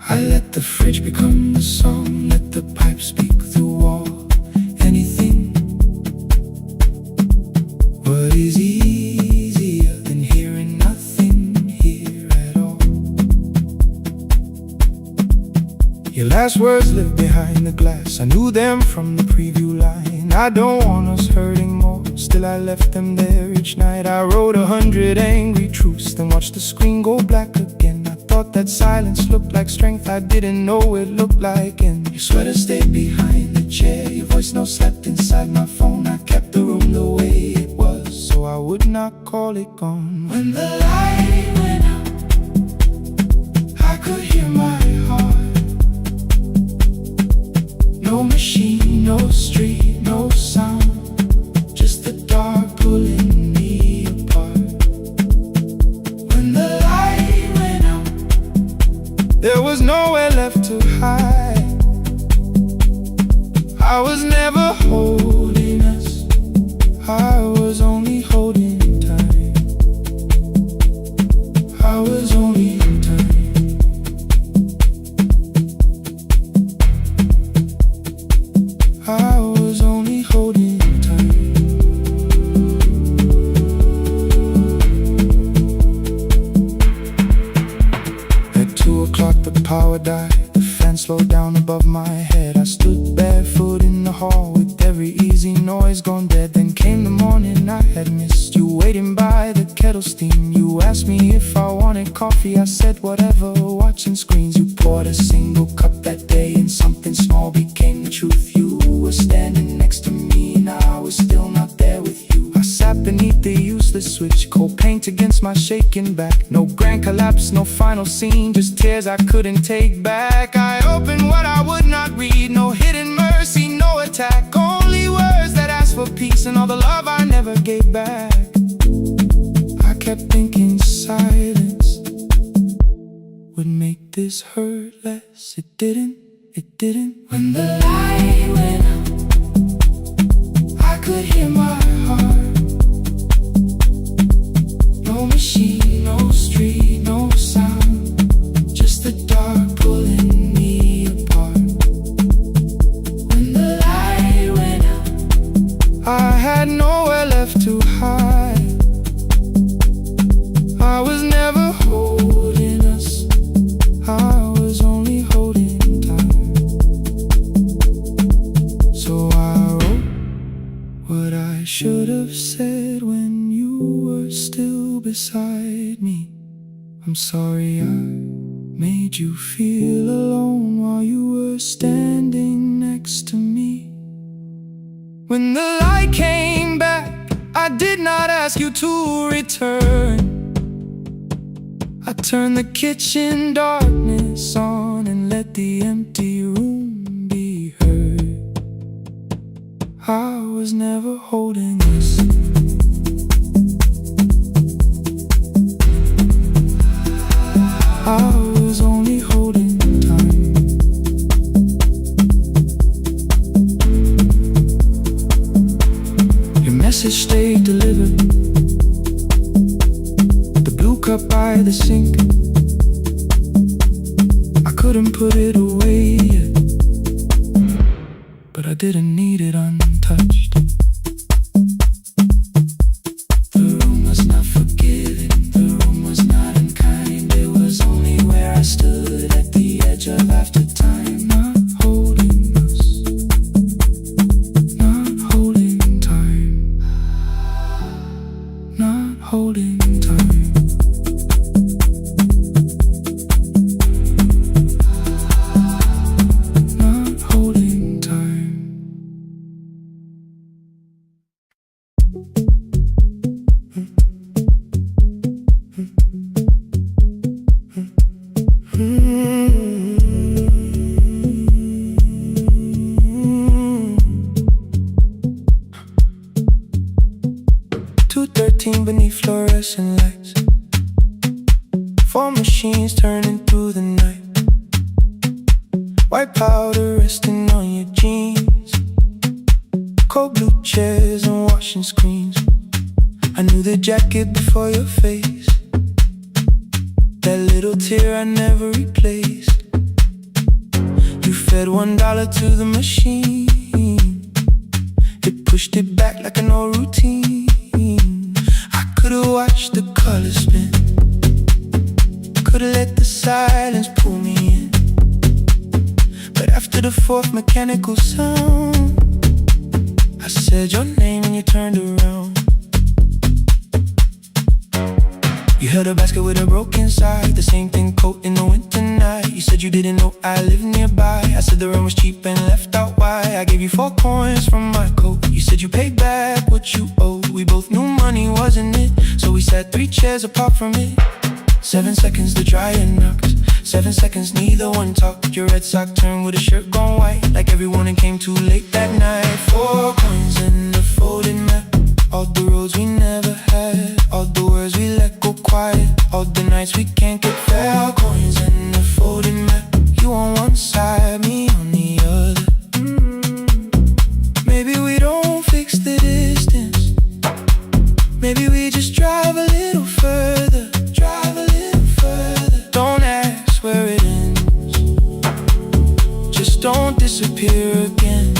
B: I let the fridge become the song, let the pipe speak through all. Anything. What is easier than hearing nothing here at all? Your last words live behind the glass, I knew them from the preview line. I don't want us hurting more, still I left them there each night. I wrote 100 angry truths, then watched the screen go black again. Thought that silence looked like strength, I didn't know it looked like end. Your sweater stayed behind the chair, your voice no slept inside my phone. I kept the room the way it was, so I would not call it gone. When the light went out, I could hear my heart. No machine, no street, no sound, just the dark pulling me apart. When the there was nowhere left to hide. I was never holding us, I was only holding time. I was only time. I was only holding time. At 2 o'clock the power died, the fan slowed down above my head. I stood barefoot in the hall with every easy noise gone dead. Then came the morning I had missed, you waiting by the kettle steam. You asked me if I wanted coffee, I said whatever, watching screens. You poured a single cup that day and something small became the truth. You were standing next to me and I was still not there with you. I sat beneath the useless switch, cold paint against my shaking back. No grand collapse, no final scene, just tears I couldn't take back. I opened what I would not read, no hidden mercy, no attack, only words that asked for peace and all the love I never gave back. I kept thinking silence would make this hurt less. It didn't, it didn't. When the light went out, I could hear my heart. No machine, no street, no sound, just the dark pulling me apart. When the light went out, I had nowhere left to hide. I was never holding us, I was only holding time. So I wrote what I should have said when you were still beside me. I'm sorry I made you feel alone while you were standing next to me. When the light came back, I did not ask you to return. I turned the kitchen darkness on and let the empty room be heard. I was never holding us. I was only holding time. Your message stayed delivered, the blue cup by the sink. I couldn't put it away yet, but I didn't need it untouched. The room was not forgiving, the room was not unkind. It was only where I stood at the edge of after time. Not holding us, not holding time, not holding time. Not holding time. Four machines turning through the night. White powder resting on your jeans. Cold blue chairs and washing screens. I knew the jacket before your face. That little tear I never replaced. You fed $1 to the machine. It pushed it back like an old routine. I could've watched the colors spin. Could've let the silence pull me in. But after the fourth mechanical sound, I said your name and you turned around. You held a basket with a broken side, the same thing coat in the winter night. You said you didn't know I lived nearby. I said the rent was cheap and left out why. I gave you 4 coins from my coat. You said you paid back what you owed. We both knew money wasn't it, so we sat 3 chairs apart from it. 7 seconds the dryer knocked. 7 seconds neither one talked. Your red sock turned with a shirt gone white, like everyone and came too late that night. 4 coins in the folded map. All the roads we never had, all the words we let go quiet, all the nights we can't get fair. Coins in the folded map. You on one side, me on the other. Maybe we don't fix the distance. Maybe we just drive a little further. Drive a little further. Don't ask where it ends. Just don't disappear again.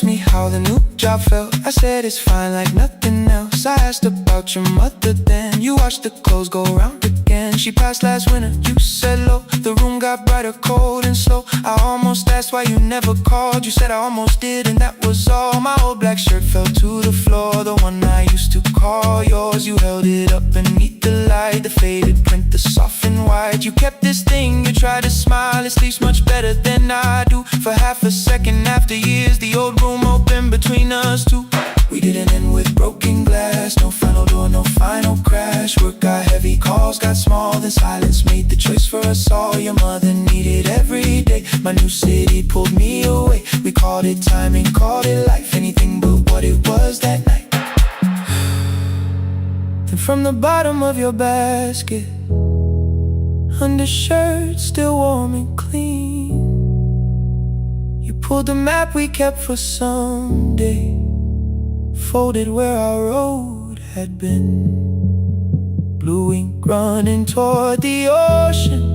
B: Me how the new job felt. I said it's fine like nothing else. I asked about your mother then. You watched the clothes go round again. She passed last winter, you said low. The room got brighter, cold and slow. I almost asked why you never called. You said I almost did and that was all. My old black shirt fell to the floor. The one I used to call yours. You held it up beneath the light. The faded print, the soft and white. You kept this thing, you tried to smile. It sleeps much better than I do. For half a second after years, the old room open between us two. We didn't end with broken glass. No final door, no final crash. Work got heavy, calls got small. Then silence made the choice for us all. Your mother needed every day. My new city pulled me away. We called it timing, called it life. Anything but what it was that night. Then from the bottom of your basket, undershirt still warm and clean, you pulled the map we kept for someday, folded where our road had been. Blue ink running toward the ocean.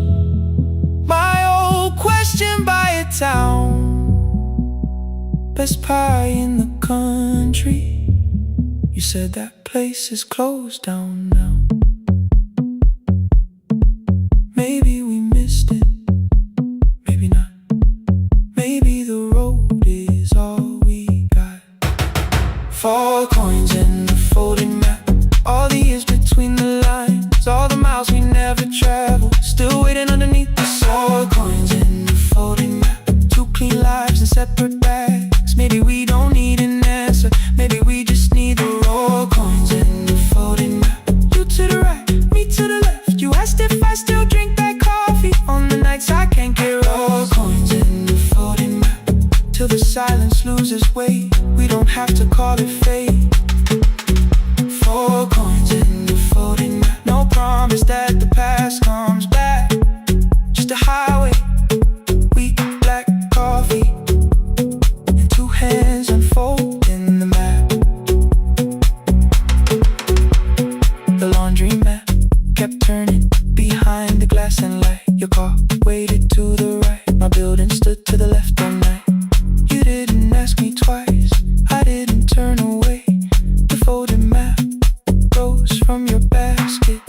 B: My old question by a town. Best pie in the country. You said that place is closed down now. Maybe we missed it, maybe not. Maybe the road is all we got. 4 coins in the folded map. All the years between the lines, all the miles we never traveled, still waiting underneath the 4 coins in the folded map. 2 clean lives in separate bags. Maybe we don't need an answer. Maybe we just need the raw coins in the folded map. You to the right, me to the left. You asked if I still drink that coffee on the nights I can't get raw coins in the folded map. Till the silence loses weight. We don't have to call it fate. 4 coins in the folded map. No promise that the past comes back. Just a highway, weak black coffee, and 2 hands unfolding the map. The laundry mat kept turning behind the glass and light. Your car waited to the right. My building stood to the left all night. You didn't ask me twice, I didn't turn away. The folded map rose from your basket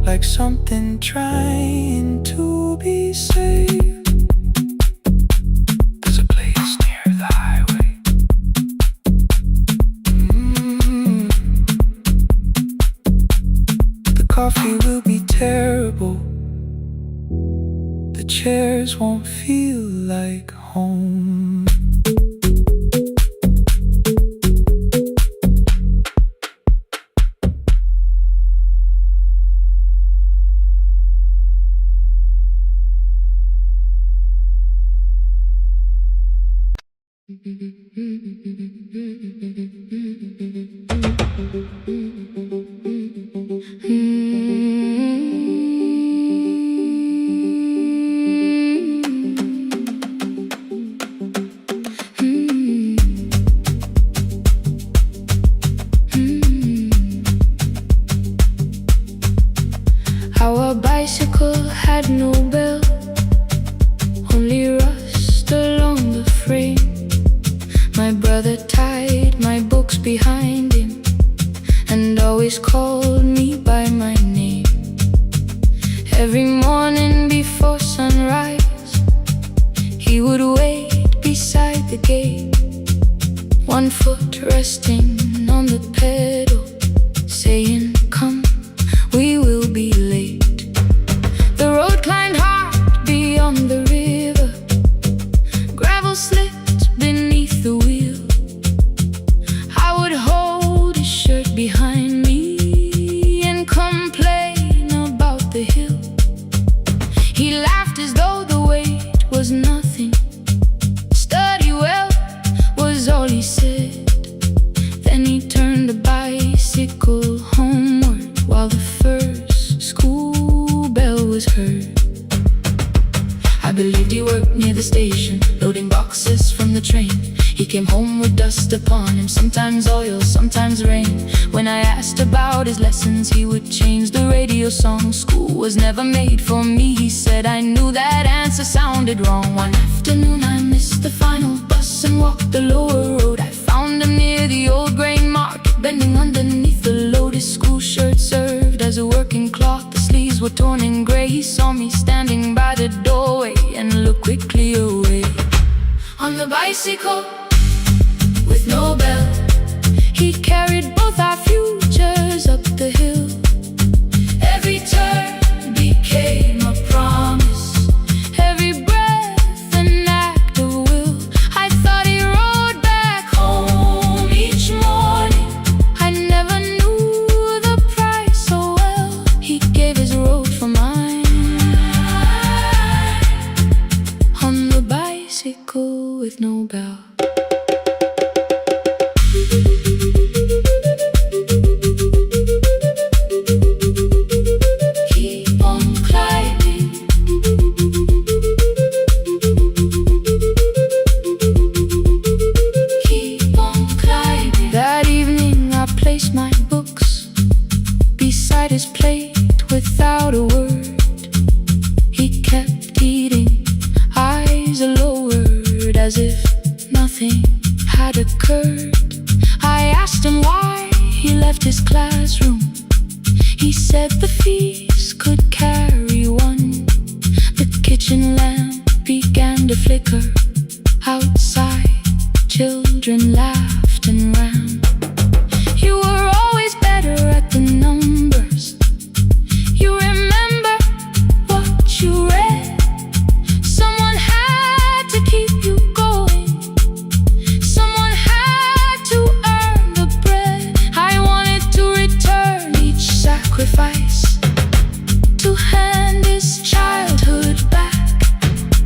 B: like something trying to be saved. There's a place near the highway. The coffee will be terrible. The chairs won't feel like home.
A: Our bicycle had no bell, only rust along the frame. My brother tied my books behind him and always called me by my name. Every morning before sunrise, he would wait beside the gate, one foot resting on the pedal, saying, "Come, we will be late." The road climbed hard beyond the river, gravel slipped beneath the wheel. I would hold his shirt behind me and complain about the hill. He laughed as though the weight was nothing. "Study well," was all he said. Then he turned the bicycle homeward while the first school bell was heard. I believed he worked near the station, loading boxes from the train. He came home with dust upon him, sometimes oil, sometimes rain. When I asked about his lessons, he would change the radio song. "School was never made for me," he said. I knew that answer sounded wrong. One afternoon I missed the final bus and walked the lower road. I found him near the old grain market, bending underneath the load. His school shirt served as a working cloth. The sleeves were torn and gray. He saw me standing by the doorway and looked quickly away. On the bicycle with no bell, he carried both our futures up the hill. Every turn became a promise, every breath an act of will. I thought he rode back home each morning. I never knew the price so well. He gave his road for mine. On the bicycle with no bell. Keep on climbing. Keep on climbing. That evening I placed my books beside his plate without a word. He kept eating, eyes lowered, as if nothing had occurred. I asked him why he left his classroom. He said the fees could carry one. The kitchen lamp began to flicker. Outside, children laughed and ran. You were always better at the numbers. You remember what you read. Someone had to keep you going. Someone had to earn the bread. I wanted to return each sacrifice, to hand his childhood back.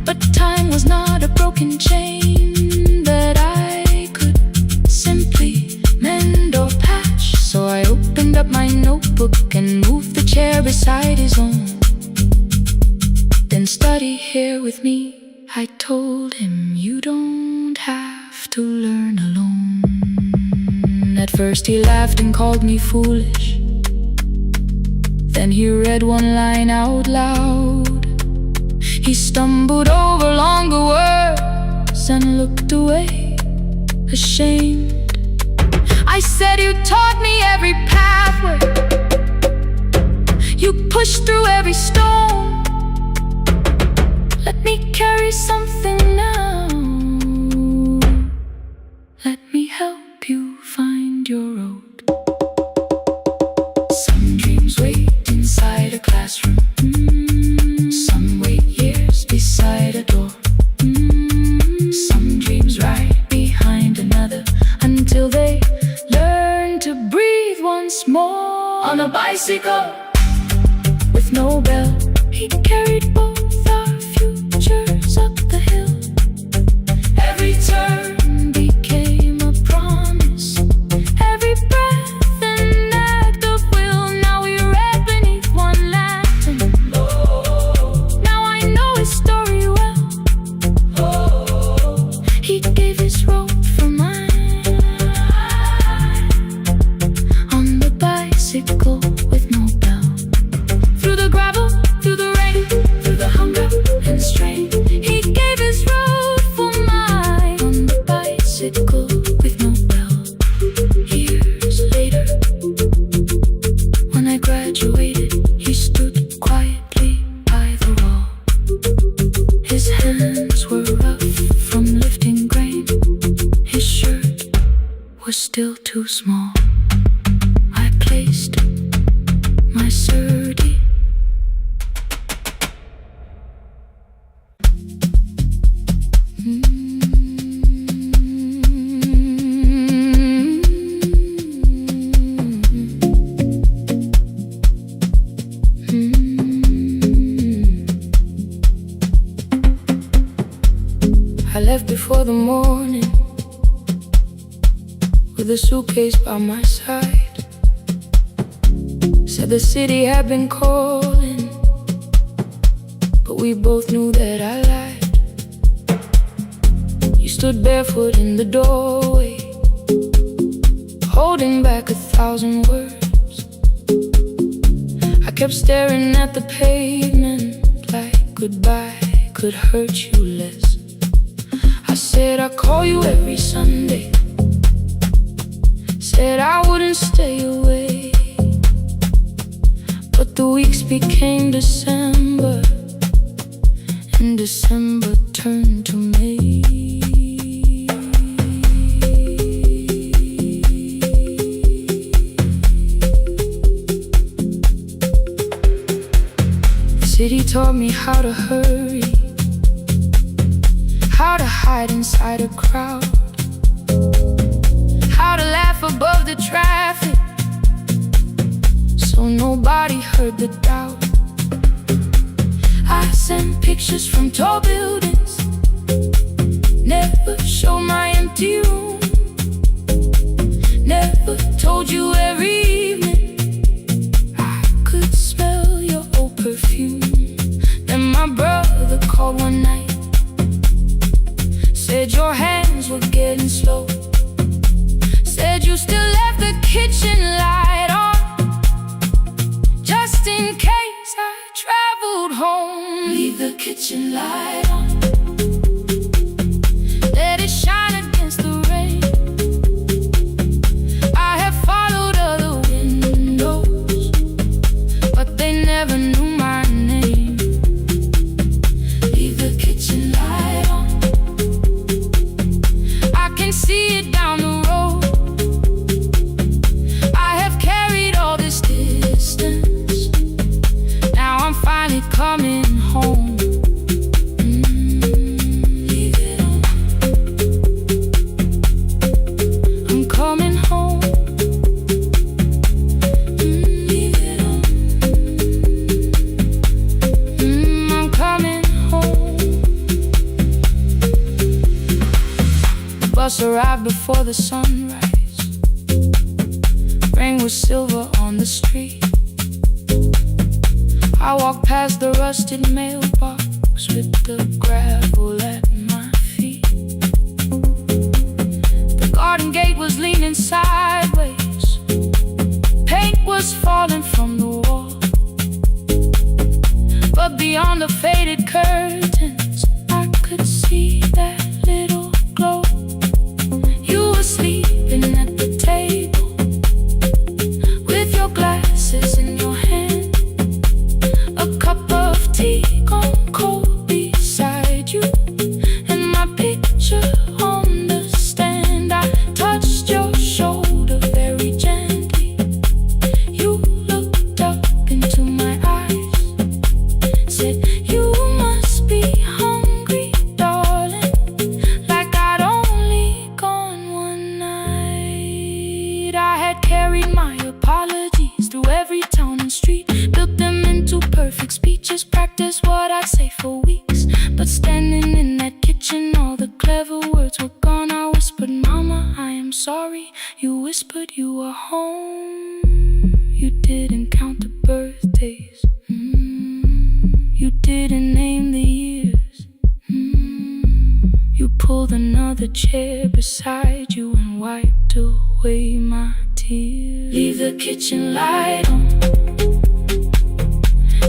A: But time was not a broken chain that I could simply mend or patch. So I opened up my notebook and moved the chair beside his own. Then study here with me, I told him. You don't have to learn alone. At first he laughed and called me foolish. Then he read one line out loud. He stumbled over longer words and looked away, ashamed. I said, "You taught me every pathway. You pushed through every stone. Let me carry something now. Let me help you find your road." Some dreams wait inside a classroom. Some wait years beside a door. Some dreams right behind another until they learn to breathe once more. On a bicycle with no bell, he carried both our futures up the hill. Every turn became a promise, every breath too small. I placed my sturdy.
C: I left before the morning with a suitcase by my side. Said the city had been calling, but we both knew that I lied. You stood barefoot in the doorway, holding back 1,000 words. I kept staring at the pavement like goodbye could hurt you less. I said I'd call you every Sunday, said I wouldn't stay away. But the weeks became December, and December turned to May. The city taught me how to hurry, how to hide inside a crowd, how to laugh above the traffic so nobody heard the doubt. I sent pictures from tall buildings, never showed my empty room, never told you every evening I could smell your old perfume. Then my brother called one night, said your hands were getting slow, said you still left the kitchen light on, just in case I traveled home. Leave the kitchen light on, let it shine against the rain. I have followed other windows, but they never knew my name. Leave the kitchen light on, I can see it down the road. I have carried all this distance, now I'm finally coming home. Leave it on, I'm coming home. Leave it on, I'm coming home. The bus arrived before the sunrise, rain was silver on the street. I walked past the rusted mailbox with the gravel at my feet. The garden gate was leaning sideways, paint was falling from the wall, but beyond the faded curtains I could see that little glow. You were sleeping at the table with your glasses in your hand, a cup of tea gone cold beside you, and my picture on the stand. I touched your shoulder very gently. You looked up into my eyes, said you must be hungry, darling, like I'd only gone one night. I had carried my apologies through every town and street, built them into perfect speeches, practiced what I'd say for weeks. But standing in that kitchen, all the clever words were gone. I whispered, Mama, I am sorry. You whispered you were home. You didn't count the birthdays, you didn't name the years. You pulled another chair beside you and wiped away my tears. Leave the kitchen light on,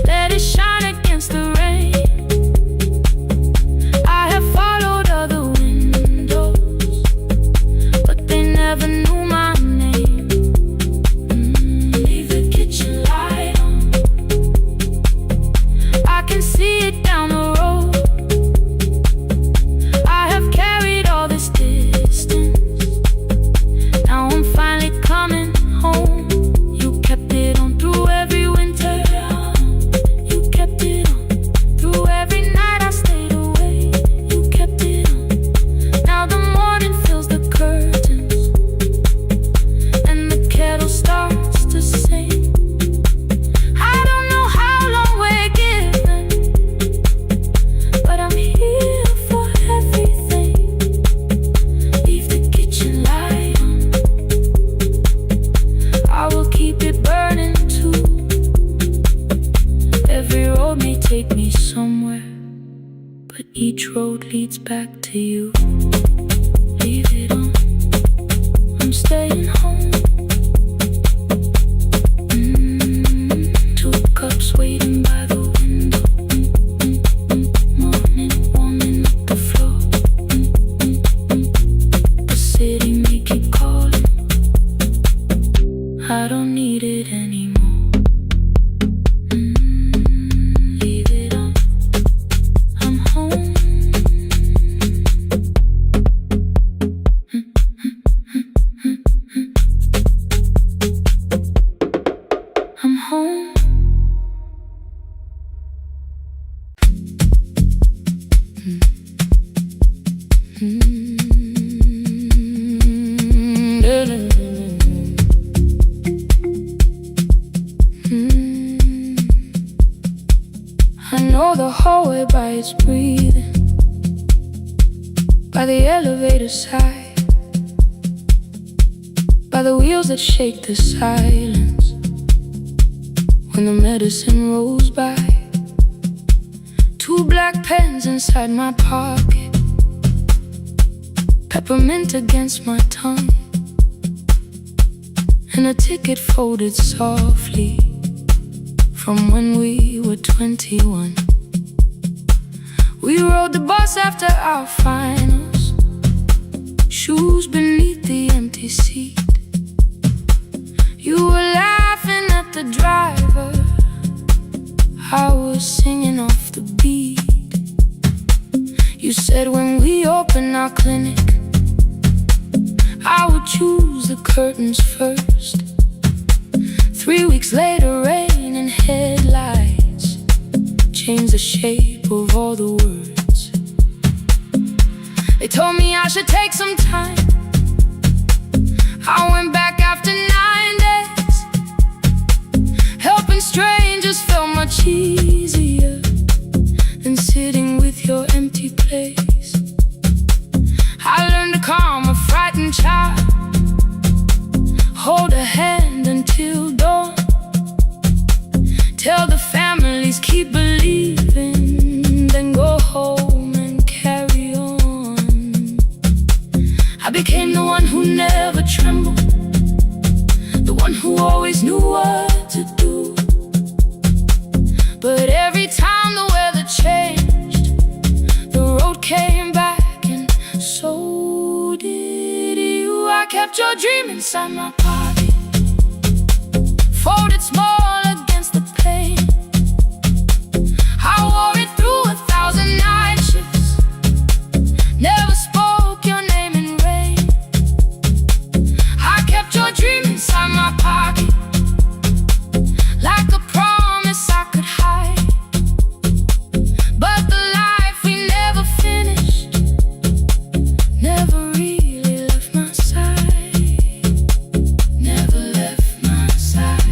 C: let it shine against the rain. I have followed other windows, but they never knew my name. Leave the kitchen light on, I can see it down the road. I have carried all this distance, now I'm finally
A: road leads back to you. Leave it on, I'm staying home. Two cups waiting by the window. Morning warming up the floor. The city may keep calling, I don't need it anymore. Leave it on, I'm home. I'm home. I know the hallway by its breathing, by the elevator side, by the wheels that shake the silence when the medicine rolls by. Two black pens inside my pocket, peppermint against my tongue, and a ticket folded softly from when we were 21. We rode the bus after our finals, shoes beneath the empty seat. You were laughing at the driver, I was singing off the beat. You said when we open our clinic, I would choose the curtains first. 3 weeks later, rain and headlights changed the shape of all the words. They told me I should take some time. I went back after 9 days. Helping strangers felt much easier than sitting with your empty place. I learned to calm a frightened child, hold a hand until dawn, tell the families keep believing, then go home and carry on. I became the one who never trembled, the one who always knew what to do. But every time the weather changed, the road came back, and so did you. I kept your dream inside my pocket, folded small against the pain. I wore it through 1,000 night shifts, never spoke your name in rain. I kept your dream inside my pocket, like a promise I could hide. But the life we never finished never really left my side, never left my side.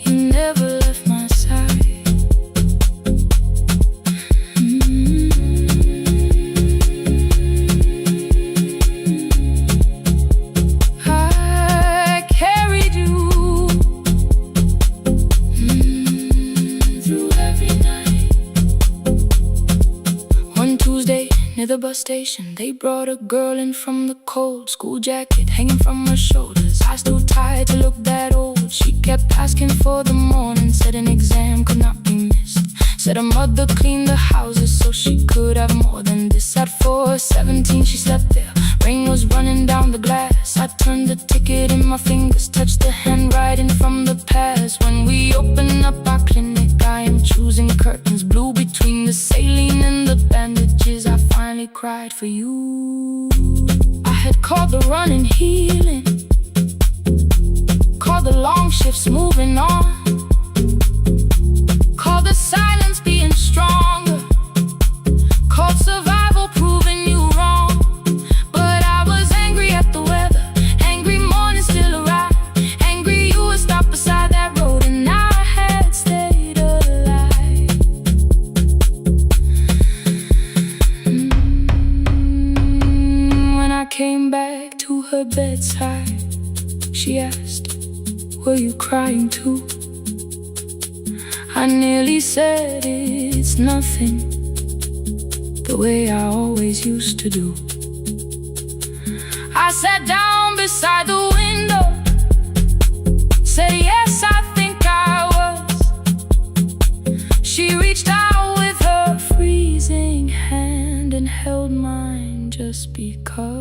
A: You never left my side. I carried you through every night. One Tuesday near the bus station, they brought a girl in from the cold, school jacket hanging from her shoulders, eyes too tired to look that old. She kept asking for the morning, said an exam could not be missed, said her mother cleaned the houses so she could have more than this. At 4:17 she slept there, rain was running down the glass. I turned the ticket in my fingers, touched the handwriting from the past. When we open up our clinic, I am choosing curtains blue between the saline and the bandages. I finally cried for you. I had called the running healing, called the long shifts moving on, called the silence being stronger, called survival proving you wrong. But I was angry at the weather, angry morning still arrived, angry you were stopped beside that road and I had stayed alive. When I came back to her bedside, she asked, were you crying too? I nearly said it's nothing, the way I always used to do. I sat down beside the window, said yes, I think I was. She reached out with her freezing hand and held mine just because.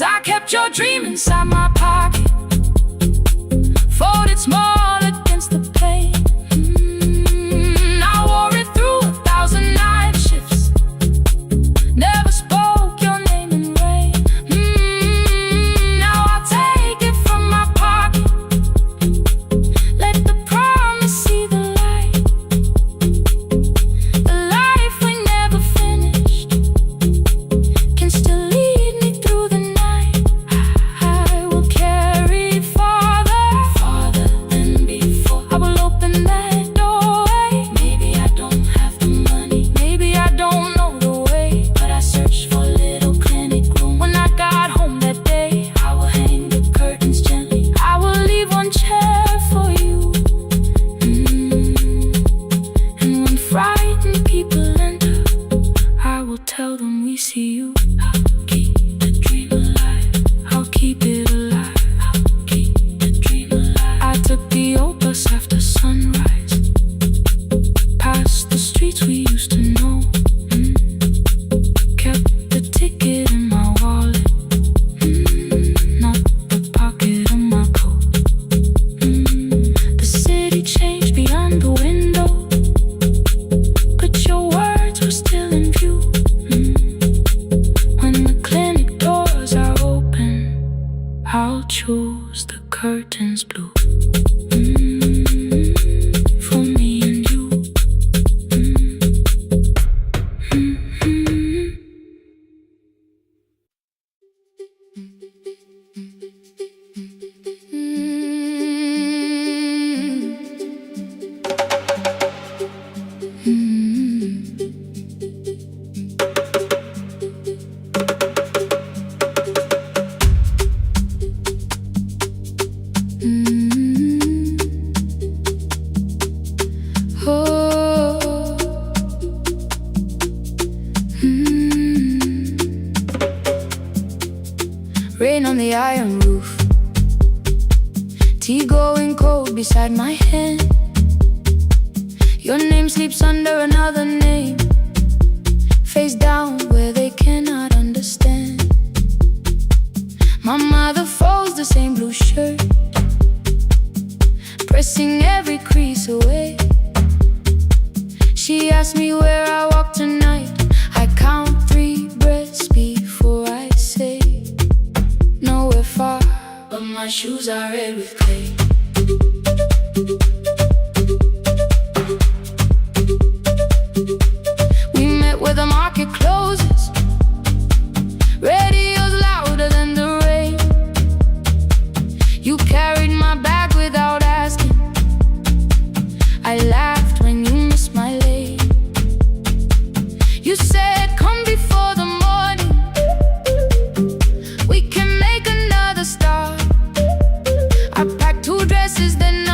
A: I kept your dream inside my pocket, folded small against the pain. I wore it through 1,000 night shifts, never spoke your name in rain. Now I'll take it from my pocket, let the promise see the light. The life we never finished can still lead me through the night. I will carry farther than before. I will open that doorway. Maybe I don't have the money, maybe I don't know the way, but I searched for a little clinic room. When I got home that day, I will hang the curtains gently. I will leave one chair for you. And when frightened people enter, I will tell them we see you. I'll keep the dream alive, I'll keep it alive, I'll keep the dream alive. I took the old bus after sunrise, past the streets we used to know. Kept the ticket in my wallet, not the pocket of my coat. The city changed beyond the window, but your words were still in view. When the clinic doors are open, I'll choose the curtains blue. For me and you. Rain on the iron roof, tea going cold beside my hand. Your name sleeps under another name, face down where they cannot understand. My mother folds the same blue shirt, pressing every crease away. She asks me where I walk tonight. I count 3 breaths before I say nowhere far, but my shoes are red with clay. We met where the market closes, radio's louder than the rain. You carried my bag without asking, I laughed when you missed my lane. You said come before the morning, we can make another start. I packed 2 dresses, then